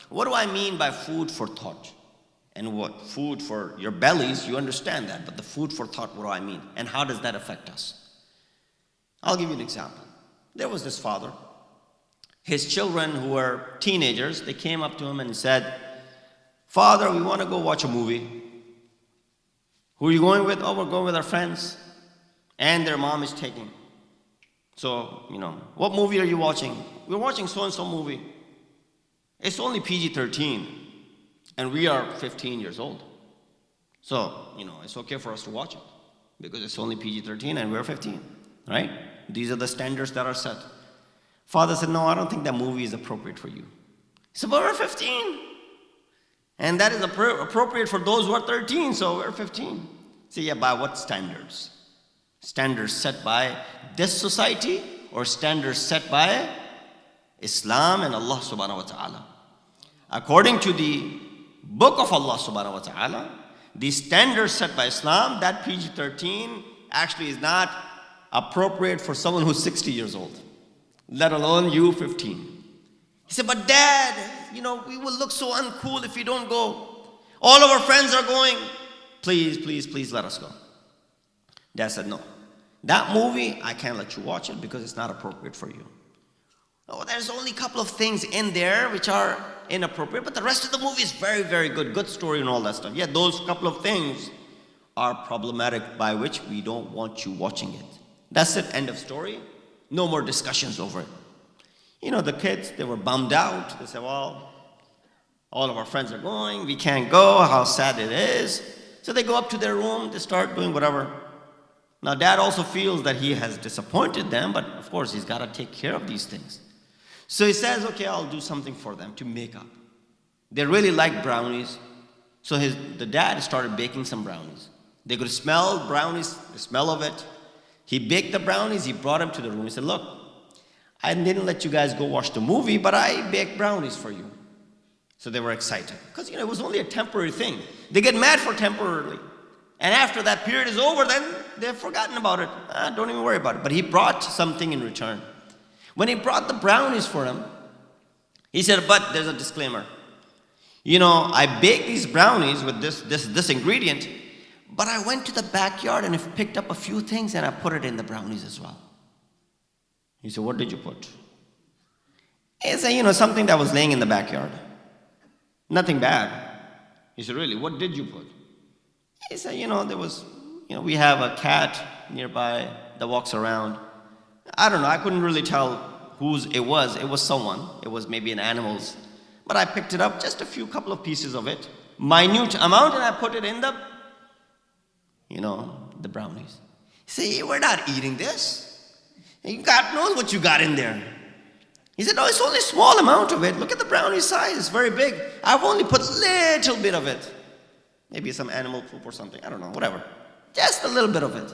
What do I mean by food for thought? And what? Food for your bellies, you understand that. But the food for thought, what do I mean? And how does that affect us? I'll give you an example. There was this father. His children who were teenagers, they came up to him and said, Father, we want to go watch a movie. Who are you going with? Oh, we're going with our friends. And their mom is taking. So, what movie are you watching? We're watching so-and-so movie. It's only PG-13. And we are 15 years old. So, it's okay for us to watch it. Because it's only PG-13 and we're 15. Right? These are the standards that are set. Father said, no, I don't think that movie is appropriate for you. He said, but we're 15. And that is appropriate for those who are 13, so we're 15. So yeah, by what standards? Standards set by this society or standards set by Islam and Allah subhanahu wa ta'ala? According to the book of Allah subhanahu wa ta'ala, the standards set by Islam, that PG-13 actually is not appropriate for someone who's 60 years old, let alone you 15. He said, but Dad, we will look so uncool if we don't go. All of our friends are going. Please, please, please let us go. Dad said, no. That movie, I can't let you watch it because it's not appropriate for you. Oh, there's only a couple of things in there which are inappropriate, but the rest of the movie is very, very good. Good story and all that stuff. Yeah, those couple of things are problematic by which we don't want you watching it. That's it, end of story. No more discussions over it. The kids, they were bummed out. They said, well, all of our friends are going. We can't go. How sad it is. So they go up to their room. They start doing whatever. Now, Dad also feels that he has disappointed them, but of course, he's got to take care of these things. So he says, okay, I'll do something for them to make up. They really like brownies. So the dad started baking some brownies. They could smell brownies, the smell of it. He baked the brownies, he brought them to the room. He said, look, I didn't let you guys go watch the movie, but I baked brownies for you. So they were excited. Because, it was only a temporary thing. They get mad for temporarily. And after that period is over, then they've forgotten about it. Don't even worry about it. But he brought something in return. When he brought the brownies for him, he said, but there's a disclaimer. I baked these brownies with this ingredient, but I went to the backyard and picked up a few things and I put it in the brownies as well. He said, what did you put? He said, something that was laying in the backyard. Nothing bad. He said, really, what did you put? He said, there was, we have a cat nearby that walks around. I don't know, I couldn't really tell whose it was. It was someone. It was maybe an animal's. But I picked it up, just a couple of pieces of it. Minute amount, and I put it in the brownies. See, we're not eating this. God knows what you got in there. He said, no, it's only a small amount of it. Look at the brownie size, it's very big. I've only put a little bit of it. Maybe some animal poop or something, I don't know, whatever. Just a little bit of it.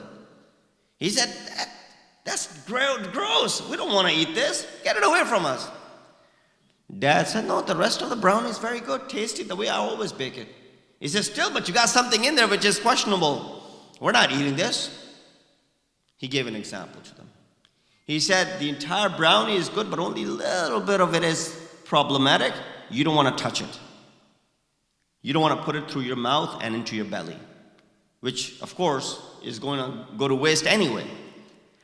He said, that's gross. We don't want to eat this. Get it away from us. Dad said, no, the rest of the brownie is very good, tasty, the way I always bake it. He said, still, but you got something in there which is questionable. We're not eating this. He gave an example to them. He said, the entire brownie is good, but only a little bit of it is problematic. You don't want to touch it. You don't want to put it through your mouth and into your belly, which, of course, is going to go to waste anyway.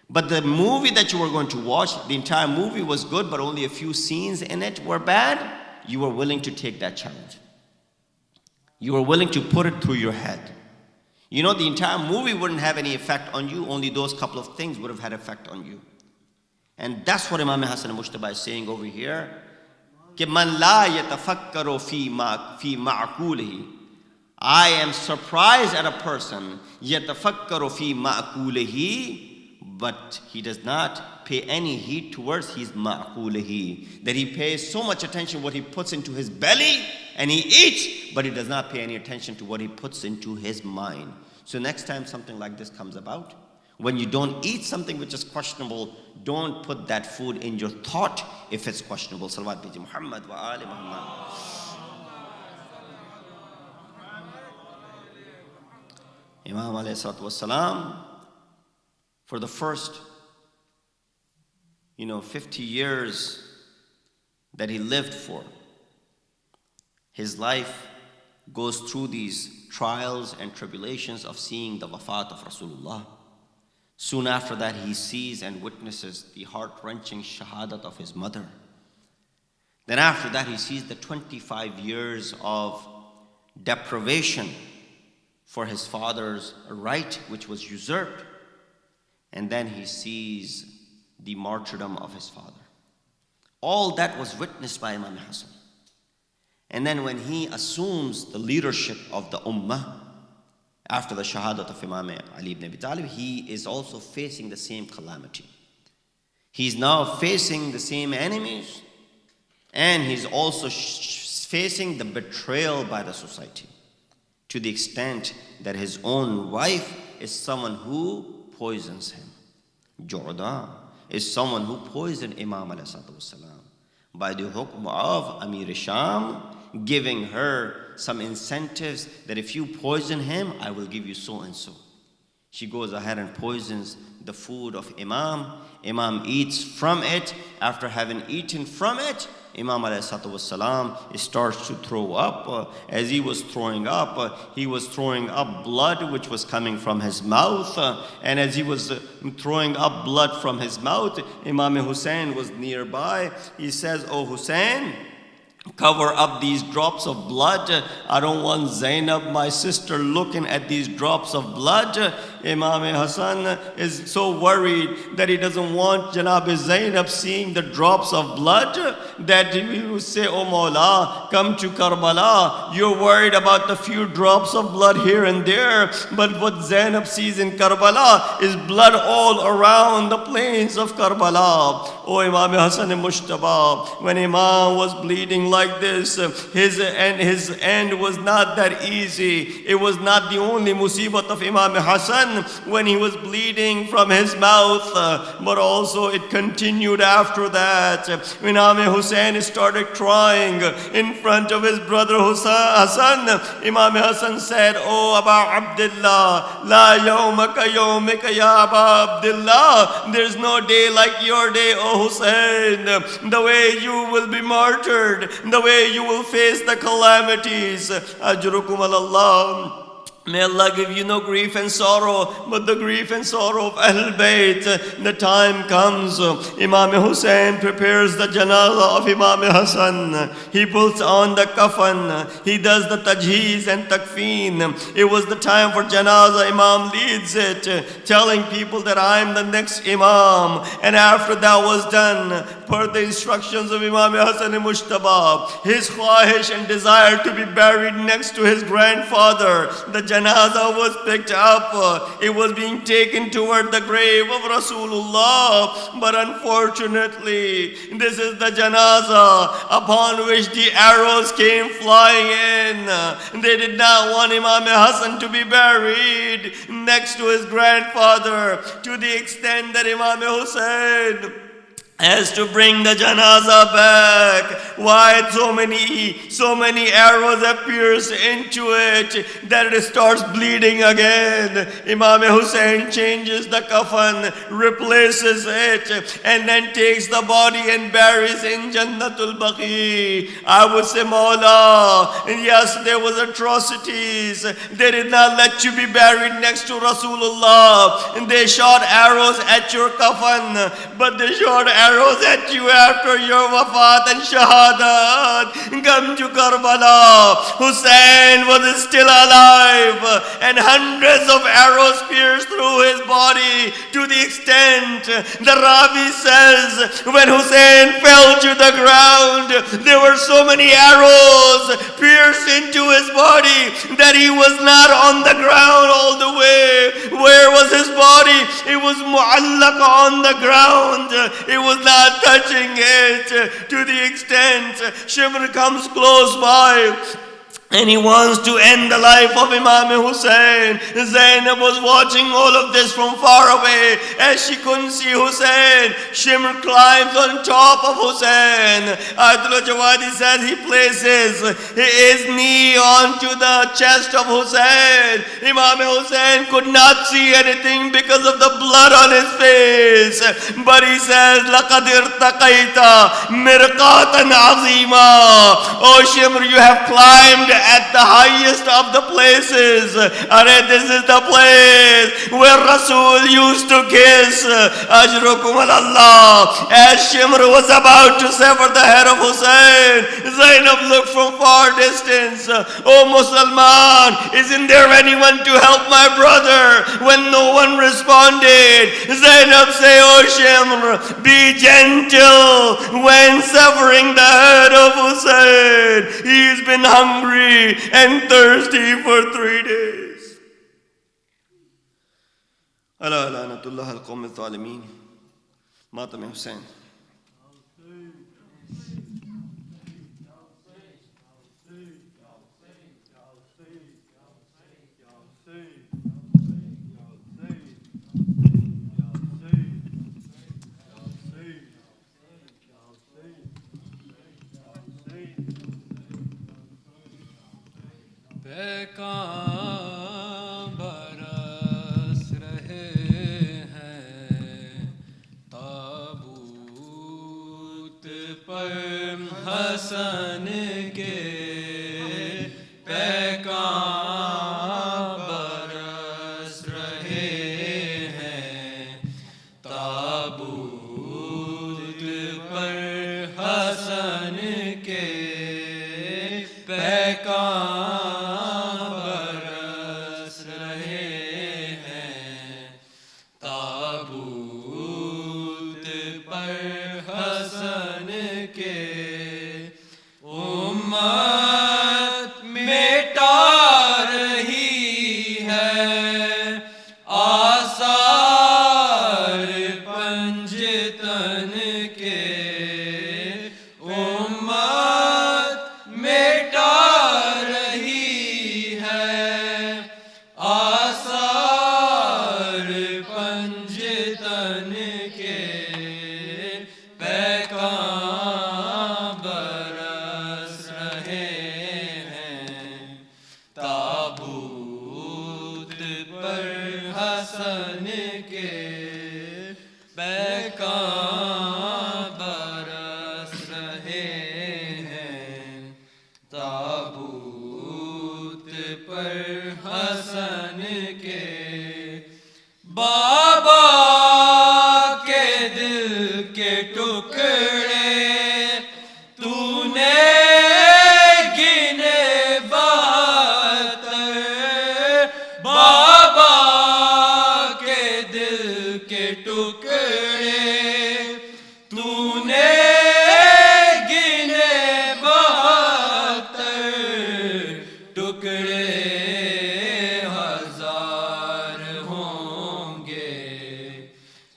But the movie that you were going to watch, the entire movie was good, but only a few scenes in it were bad. You were willing to take that challenge. You were willing to put it through your head. You know, the entire movie wouldn't have any effect on you. Only those couple of things would have had effect on you. And that's what Imam Hassan Mujtaba is saying over here. कि मन ला यतफक्करो फी माक़ूलिही. I am surprised at a person यतफक्करो fee माक़ूलिही, but he does not pay any heed towards his ma'qulihi, that he pays so much attention what he puts into his belly and he eats, but he does not pay any attention to what he puts into his mind. So next time something like this comes about, when you don't eat something which is questionable, don't put that food in your thought if it's questionable. Salawat bi Muhammad wa ali Muhammad. Imam alayhi salatu wassalam, for the first 50 years that he lived for, his life goes through these trials and tribulations of seeing the wafat of Rasulullah. Soon after that, he sees and witnesses the heart-wrenching shahadat of his mother. Then after that, he sees the 25 years of deprivation for his father's right, which was usurped. And then he sees the martyrdom of his father. All that was witnessed by Imam Hassan. And then when he assumes the leadership of the ummah, after the shahadat of Imam Ali ibn Abi Talib, he is also facing the same calamity. He's now facing the same enemies, and he's also facing the betrayal by the society, to the extent that his own wife is someone who poisons him. Jordan is someone who poisoned Imam alayhi salatu wassalam by the hukm of Amir Sham, giving her some incentives that if you poison him, I will give you so and so. She goes ahead and poisons the food of Imam. Imam eats from it. After having eaten from it, Imam ﷺ starts to throw up. As he was throwing up blood which was coming from his mouth. And as he was throwing up blood from his mouth, Imam Hussein was nearby. He says, "Oh Hussein, cover up these drops of blood. I don't want Zainab, my sister, looking at these drops of blood." Imam Hassan is so worried that he doesn't want Janab Zainab seeing the drops of blood, that he will say, "Oh Mawla, come to Karbala. You're worried about the few drops of blood here and there, but what Zainab sees in Karbala is blood all around the plains of Karbala." Oh Imam Hassan Mujtaba, when Imam was bleeding like this, his end was not that easy. It was not the only musibat of Imam Hassan when he was bleeding from his mouth, but also it continued after that. When Imam Hussein started crying in front of his brother Hassan, Imam Hassan said, "Oh Aba Abdullah, la yawmaka yawmika ya Aba Abdullah, there's no day like your day, oh Hussein. The way you will be martyred, the way you will face the calamities. Ajrukum Allah. May Allah give you no grief and sorrow, but the grief and sorrow of Ahlul Bayt." The time comes, Imam Hussein prepares the janazah of Imam Hassan. He puts on the kafan. He does the tajheez and takfeen. It was the time for janazah. Imam leads it, telling people that I am the next Imam. And after that was done, per the instructions of Imam Hassan Mujtaba, his khwahish and desire to be buried next to his grandfather, the janaza was picked up. It was being taken toward the grave of Rasulullah. But unfortunately, this is the janaza upon which the arrows came flying in. They did not want Imam Hassan to be buried next to his grandfather, to the extent that Imam Hussein has to bring the janaza back. Why so many arrows have pierced into it that it starts bleeding again. Imam Hussein changes the coffin, replaces it, and then takes the body and buries in Jannatul Baqi. I would say, Mawla, yes, there was atrocities. They did not let you be buried next to Rasulullah. And they shot arrows at your coffin, but they shot arrows at you after your wafat and shahadat. Come to Karbala. Hussein was still alive, and hundreds of arrows pierced through his body, to the extent the Ravi says when Hussein fell to the ground, there were so many arrows pierced into his body that he was not on the ground all the way. Where was his body? It was mu'allaq on the ground. It was not touching it, to the extent Shimr comes close by and he wants to end the life of Imam Hussein. Zainab was watching all of this from far away. As she couldn't see Hussein, Shimr climbs on top of Hussein. Ayatollah Jawadi says he places his knee onto the chest of Hussein. Imam Hussein could not see anything because of the blood on his face. But he says, لَقَدْ ارْتَقَيْتَ مِرْقَاتًا عَظِيمًا. Oh Shimr, you have climbed at the highest of the places. This is the place where Rasul used to kiss. Ajrukum Allah. As Shimr was about to sever the head of Hussein, Zainab looked from far distance. Oh Musliman, isn't there anyone to help my brother? When no one responded, Zainab say, oh Shimr, be gentle when severing the head of Hussein. He's been hungry and thirsty for 3 days. Ala lanatullah al-qawm al-zalimin. Matam Hussein. پیکاں برس رہے ہیں تابوت پر حسن کے پیکاں برس رہے ہیں تابوت پر حسن کے پیکاں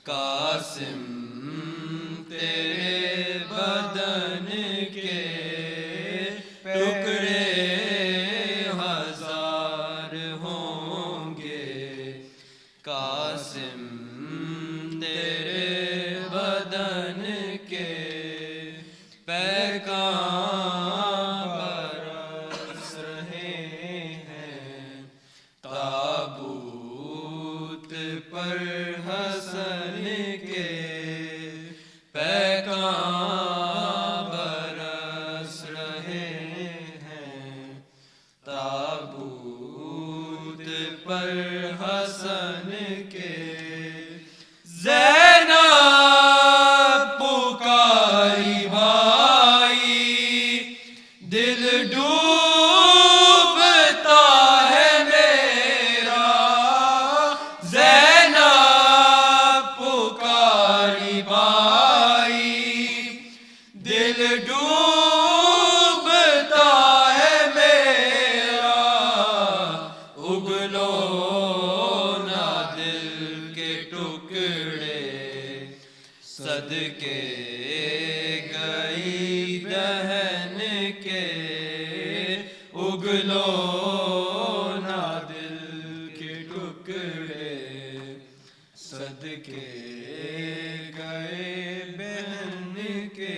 قاسم تیرے بدن کے ٹکڑے ہزار ہوں گے، قاسم تیرے بدن کے پیکان برس رہے ہیں، تابوت پر حسن کے پیکان برس رہے ہیں، تابوت پر حسن کے زینب پکاری بھائی، دل ڈوبتا ہے میرا، زینب پکاری بھائی، دل ڈوبتا ہے میرا، اگلو نہ دل کے ٹکڑے، صدقے گئی بہن کے، اگلو نہ دل کے ٹکڑے، صدقے گئے بہن کے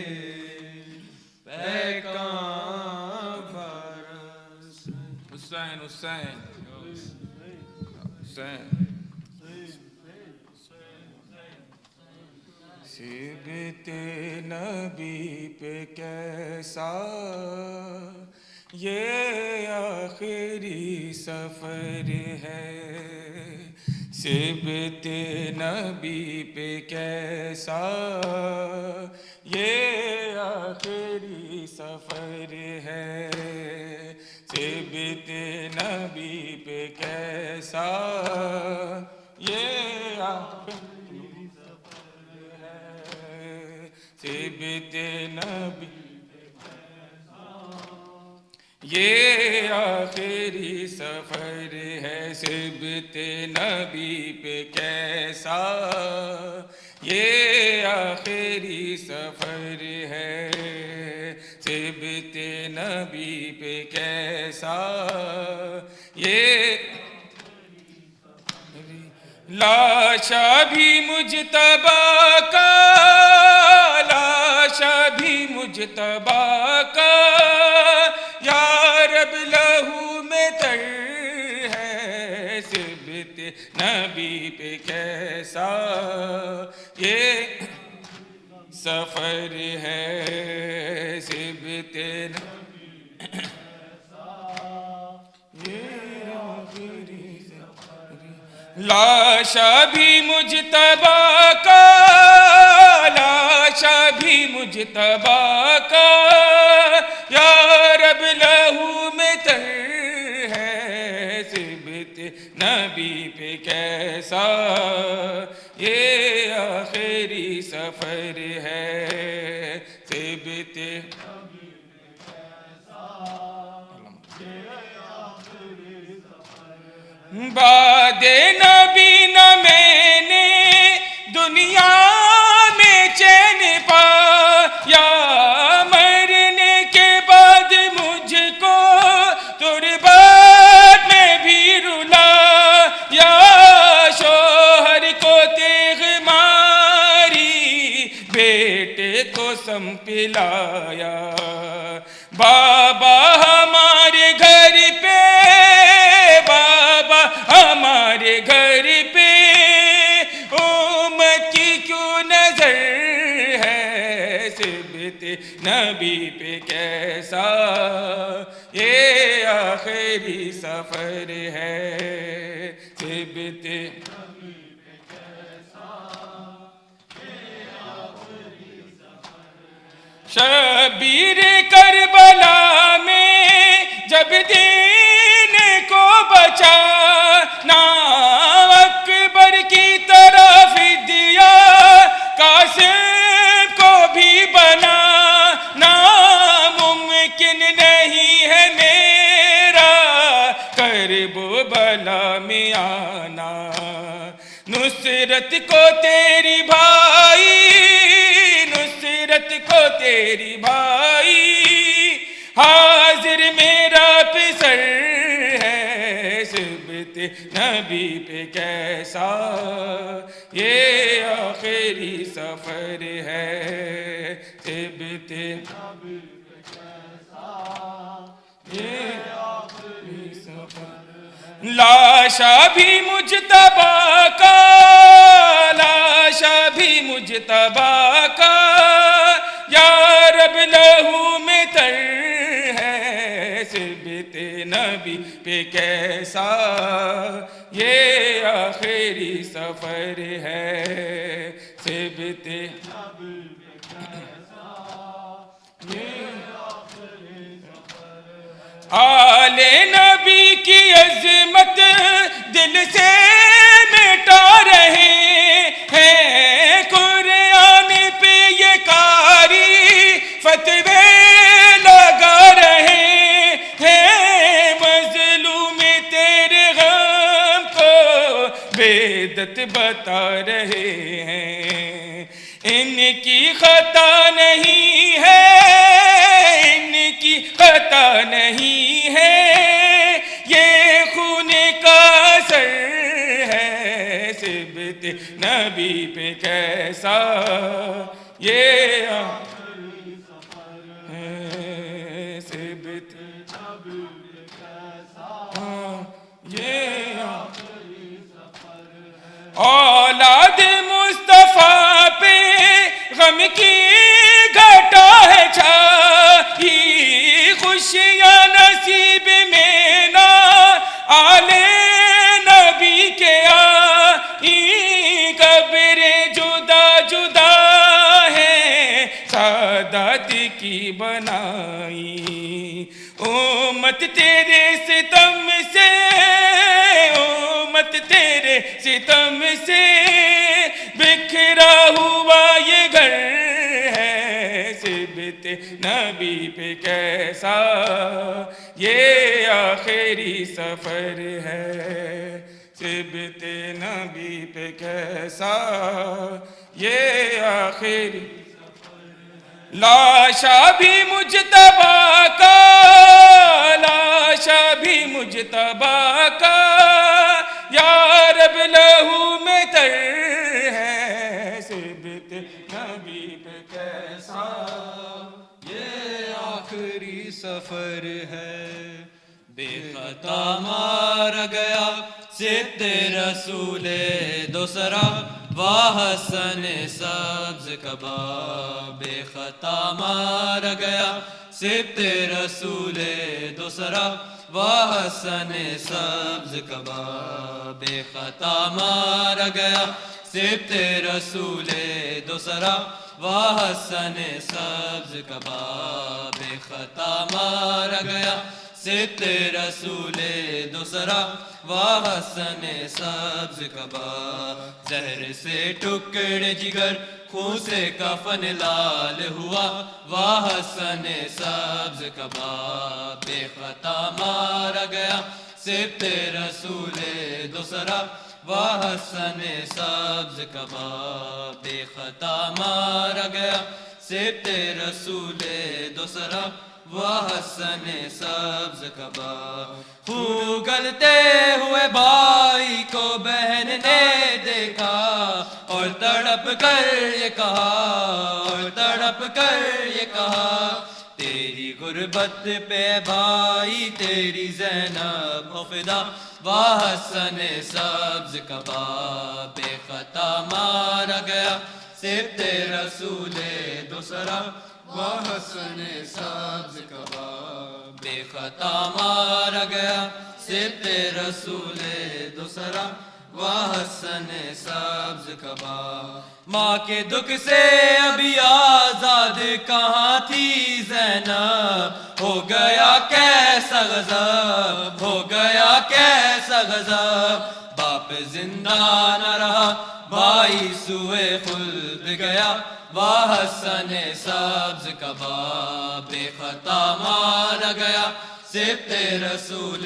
پیکان برس۔ حسین حسین حسین سبت نبی پہ کیسا یہ آخری سفر ہے، سبت نبی پہ کیسا یہ آخری سفر ہے، سبت نبی پہ کیسا یہ آخری سبت نبی یہ آخری سفر ہے، سبت نبی پہ کیسا یہ آخری سفر ہے، سبت نبی پہ کیسا یہ لاشا بھی مجتبی کا، لاشا بھی مجتبی کا، یا رب لہو میں تر ہے، سبت نبی پہ کیسا یہ سفر ہے، سبت یہ آخری لاشا بھی مجتبی کا، لاشا بھی مجتبی کا، یا رب لہو میں تر ہے، سبت نبی پہ کیسا یہ آخری سفر ہے، سبت بعد نبی نہ میں نے دنیا میں چین پایا، مرنے کے بعد مجھ کو تربت میں بھی رلایا، شوہر کو تیغ ماری بیٹے کو سم پلایا، بابا ہمارے گھر پہ، بابا ہمارے گھر پہ امت کی کیوں نظر ہے، سبت نبی پہ کیسا یہ آخری سفر ہے، سبت شبیر کربلا میں جب دین کو بچانا اکبر کی طرف دیا، قاسم کو بھی بنانا ممکن نہیں ہے میرا کرب و بلا میں آنا، نصرت نصرت کو تیری بھائی، نصرت کو تیری بھائی، حاضر میرا پسر ہے، سبت نبی پہ کیسا یہ آخری سفر ہے، سبت نبی پہ کیسا یہ آخری سفر، لاشا بھی مجتبیٰ کا، لاشا بھی مجتبیٰ کا، یا رب لہو میں تر ہے، سبت نبی پہ کیسا یہ آخری سفر ہے، سبت نبی پہ کیسا یہ آخری سفر ہے، آل نبی کی عظمت دل سے مٹا رہے ہیں، قرآن پہ یہ قاری فتوے لگا رہے ہیں، مظلوم تیرے غم کو بدعت بتا رہے ہیں، ان کی خطا نہیں ہے، ان کی خطا نہیں ہے، یہ خون کا اثر ہے، سبت نبی پہ کیسا یہ آخری سفر ہے، سبت نبی پہ کیسا یہ آخری سفر ہے، اولاد مصطفیٰ پہ غم کی گھٹا ہے چھائی، خوشیاں نصیب میں نہ آل نبی کے آئی، قبر جدا جدا ہے سعادت کی بنائی، امت تیرے ستم سے، امت تیرے ستم سے بکھرا ہوا یہ گھر ہے، سبت نبی پہ کیسا یہ آخری سفر ہے، سبت نبی پہ کیسا یہ آخری سفر ہے، لاشا بھی مجتبیٰ کا، لاشا بھی مجتبیٰ کا، یا رب لہو میں تر ہے، سبت نبی پہ کیسا یہ آخری سفر ہے، بے خطا مارا گیا سبت رسول دوسرا، واہ حسن سبز کباب، بے خطا مارا گیا سبت رسول دوسرا، واہ حسن سبز کباب، بے خطا مارا گیا سبت رسول دوسرا، واہ حسن سبز کباب، بے خطا مارا گیا سبت رسول دوسرا، واہ حسن سبز کباب، زہر سے ٹکڑے جگر خون سے کفن لال ہوا، واہ حسن سبز کباب، بے خطا مارا گیا سبت رسول دوسرا، واہ حسن سبز کباب، بے خطا مارا گیا سبت رسول دوسرا، واہ حسن سبز کباب، خون گلتے ہوئے بھائی کو بہن نے دیکھا، اور تڑپ کر یہ کہا، اور تڑپ کر یہ کہا، تیری غربت پہ بھائی تیری زینب ہو فدا، واہ حسن سبز کباب، بے خطا مارا گیا سبت رسول دوسرا، واہ حسن سبز کباب، بے خطا مارا گیا سبت رسول دوسرا، واہ حسن سبز کباب، ماں کے دکھ سے ابھی آزاد کہاں تھی زینب، ہو گیا کیسا غضب، ہو گیا کیسا غضب، باپ زندہ نہ رہا بھائی سوئے خلد گیا، واہ حسن سبز کباب، بے خطا مارا گیا سبت رسول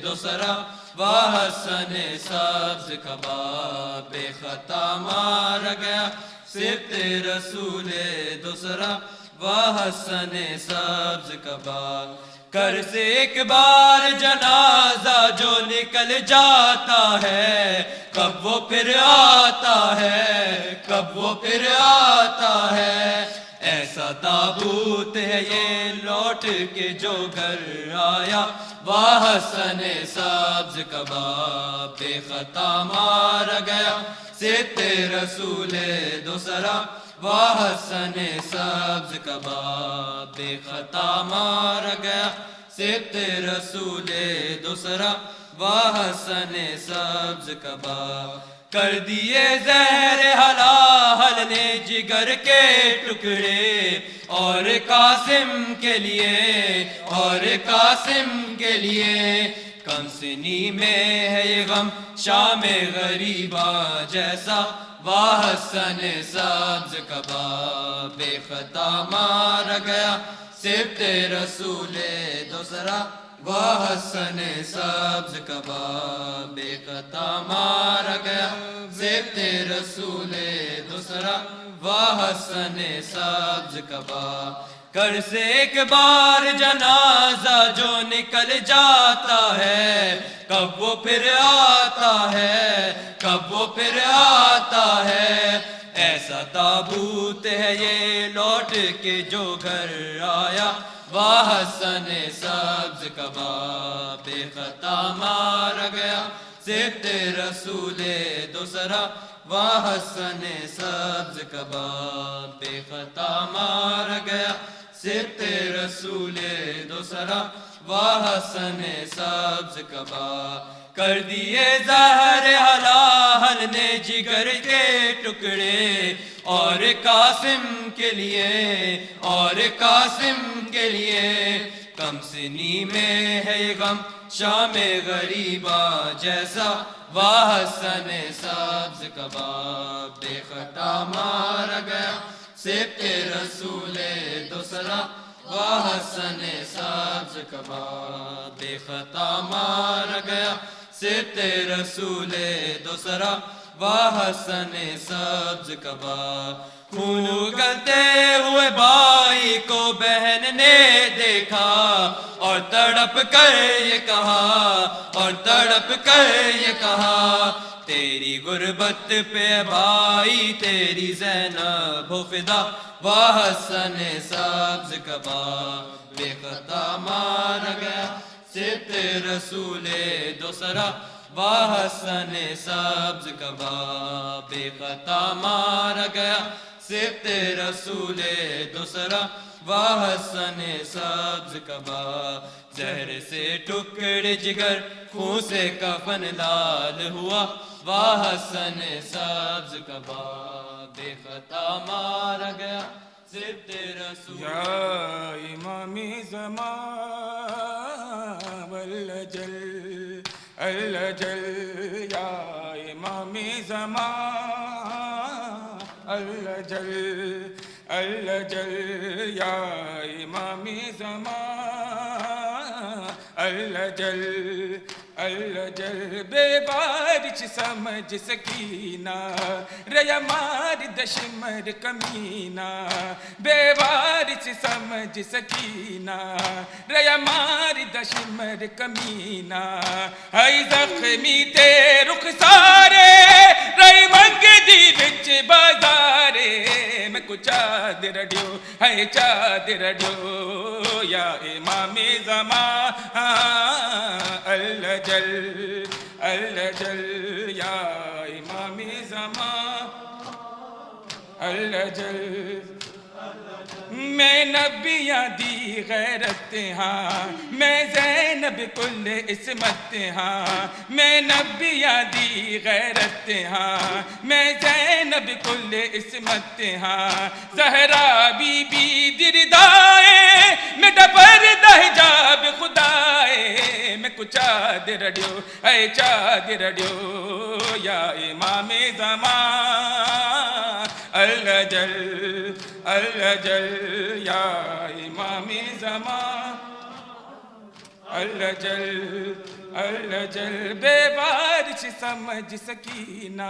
دوسرا، واہ حسن سبز کباب بے خطا مارا گیا صفت رسول دوسرا واہ حسن سبز کباب گھر سے ایک بار جنازہ جو نکل جاتا ہے کب وہ پھر آتا ہے کب وہ پھر آتا ہے ایسا تابوت ہے یہ لوٹ کے جو گھر آیا واہ حسن سبز کباب بے خطا مارا گیا صفت رسول دوسرا واہ حسن سبز کباب بے خطا مارا گیا صفت رسول دوسرا واہ حسن سبز کباب کر دیے زہر حلال نے جگر کے ٹکڑے اور قاسم کے لیے اور قاسم کے لیے کم سنی میں ہے یہ غم شام غریبا جیسا واہ حسن سبز کباب بے خطا مارا گیا صفت رسول دوسرا واہ حسن سبز کباب بے خطا مارا گیا صفت رسول دوسرا واہ حسن سبز کباب گھر سے ایک بار جنازہ جو نکل جاتا ہے کب وہ پھر آتا ہے کب وہ پھر آتا ہے ایسا تابوت ہے یہ لوٹ کے جو گھر آیا واہ حسن سبز کباب بے خطا مارا گیا صفت رسول دوسرا واہ حسن سبز کباب بے خطا مارا گیا صفت رسول دوسرا واہ حسن سبز کباب کر دیے زہر حلال نے جگر کے ٹکڑے اور قاسم کے لیے اور قاسم کے لیے کم سنی میں ہے غم شام غریبا جیسا واہ حسن سبز کباب بے خطا مارا گیا صفت رسول دوسرا واہ حسن سبز کباب بے خطا مارا گیا صفت رسول دوسرا واہ حسن سبز کباب خون اگلتے ہوئے بھائی کو بہن نے دیکھا اور تڑپ کر یہ کہا اور تڑپ کر یہ کہا تیری غربت پہ بھائی تیری زینب ہو فدا واہ حسن سبز کباب بے خطا مارا گیا صفت رسول دوسرا واہ حسن سبز کباب بے خطا مارا گیا صفت رسول دوسرا واہ حسن سبز کباب زہر سے ٹکڑے جگر خون سے کفن لال ہوا واہ حسن سبز کباب بے خطا مارا گیا صفت رسول یا امامی زمان والجل الجل یا امامی زمان الجل الجل یا امامی زمان الجل الجل بے بارش سمجھ سکینہ ریا مار دشمر کمینہ بے بارش سمجھ سکینہ ریا مار دشمر کمینہ ہائی زخمی تے رخسارے رئی منگ دی بچ بازارے میں کچھ چادر ڈیو ہے چادر ڈیو یا امام زمان الجل الجل یا امام زمان الجل میں نبیاں دی غیرت ہاں میں زینب کل عصمت ہاں میں نبیاں دی غیرت ہاں میں زینب کل عصمت ہاں زہرا بی بی دردائے میں ڈبر دہجاب خدائے میں کچھ چادر ڈیو اے چادر ڈیو یا امام زمان الجل الجل یا امام زمان الجل الجل بے بارش سمجھ سکینہ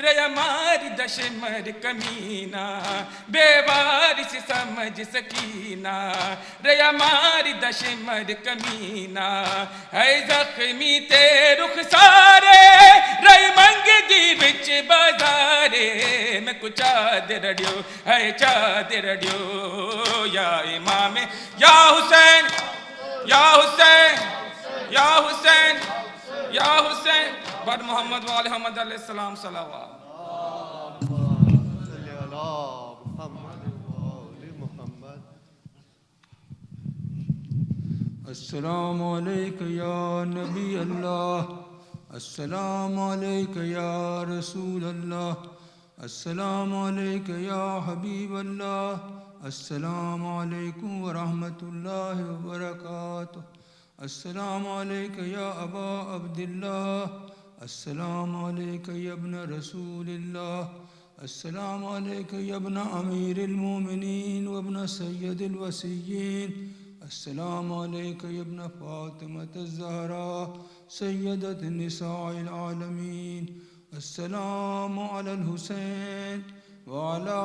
ریا ماری دشمر کمینہ بے بارش سمجھ سکینہ ریا ماری دشمر کمینہ ہے زخمی تے رخ سارے رئی منگ دی بچ بازارے میں کچھ چادر ڈیو ہے چادر ڈیو یا امام یا حسین یا حسین یا حسین یا حسین بر محمد وآل محمد علیہ السلام صلوات صلی اللہ محمد وآل محمد. السلام علیک یا نبی اللہ، السلام علیک یا رسول اللہ، السلام علیک یا حبیب اللہ، السلام علیکم ورحمۃ اللہ وبرکاتہ. السلام علیک یا ابا عبداللہ، السلام علیک یا ابن رسول اللہ، السلام علیک یا ابن امیر المومنین وابن سید الوصیین، السلام علیک یا ابن فاطمة الزہراء سیدۃ النساء العالمین. السلام علی الحسین وعلی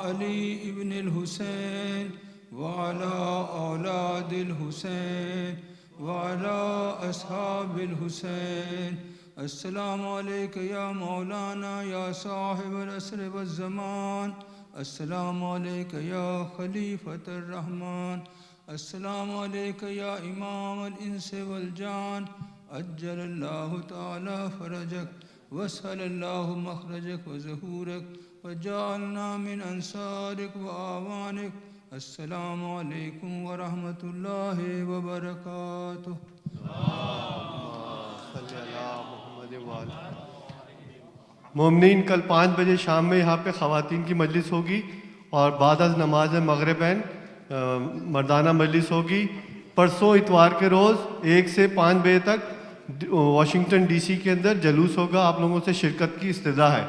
علی ابن الحسین وعلی اولاد الحسین وعلی اصحاب الحسین. السلام علیک یا مولانا یا صاحب العصر والزمان، السلام علیک یا خلیفۃ الرحمن، السلام علیک یا امام الانس والجان، عجل اللہ تعالی فرجک وسهل اللہ مخرجک وظہورک وجعلنا من انصارک واعوانک. السلام علیکم ورحمۃ اللہ وبرکاتہ. صلی اللہ محمد وآل. مومنین کل 5 بجے شام میں یہاں پہ خواتین کی مجلس ہوگی اور بعد از نماز مغربین مردانہ مجلس ہوگی. پرسوں اتوار کے روز 1 سے 5 بجے تک واشنگٹن ڈی سی کے اندر جلوس ہوگا. آپ لوگوں سے شرکت کی استدعا ہے.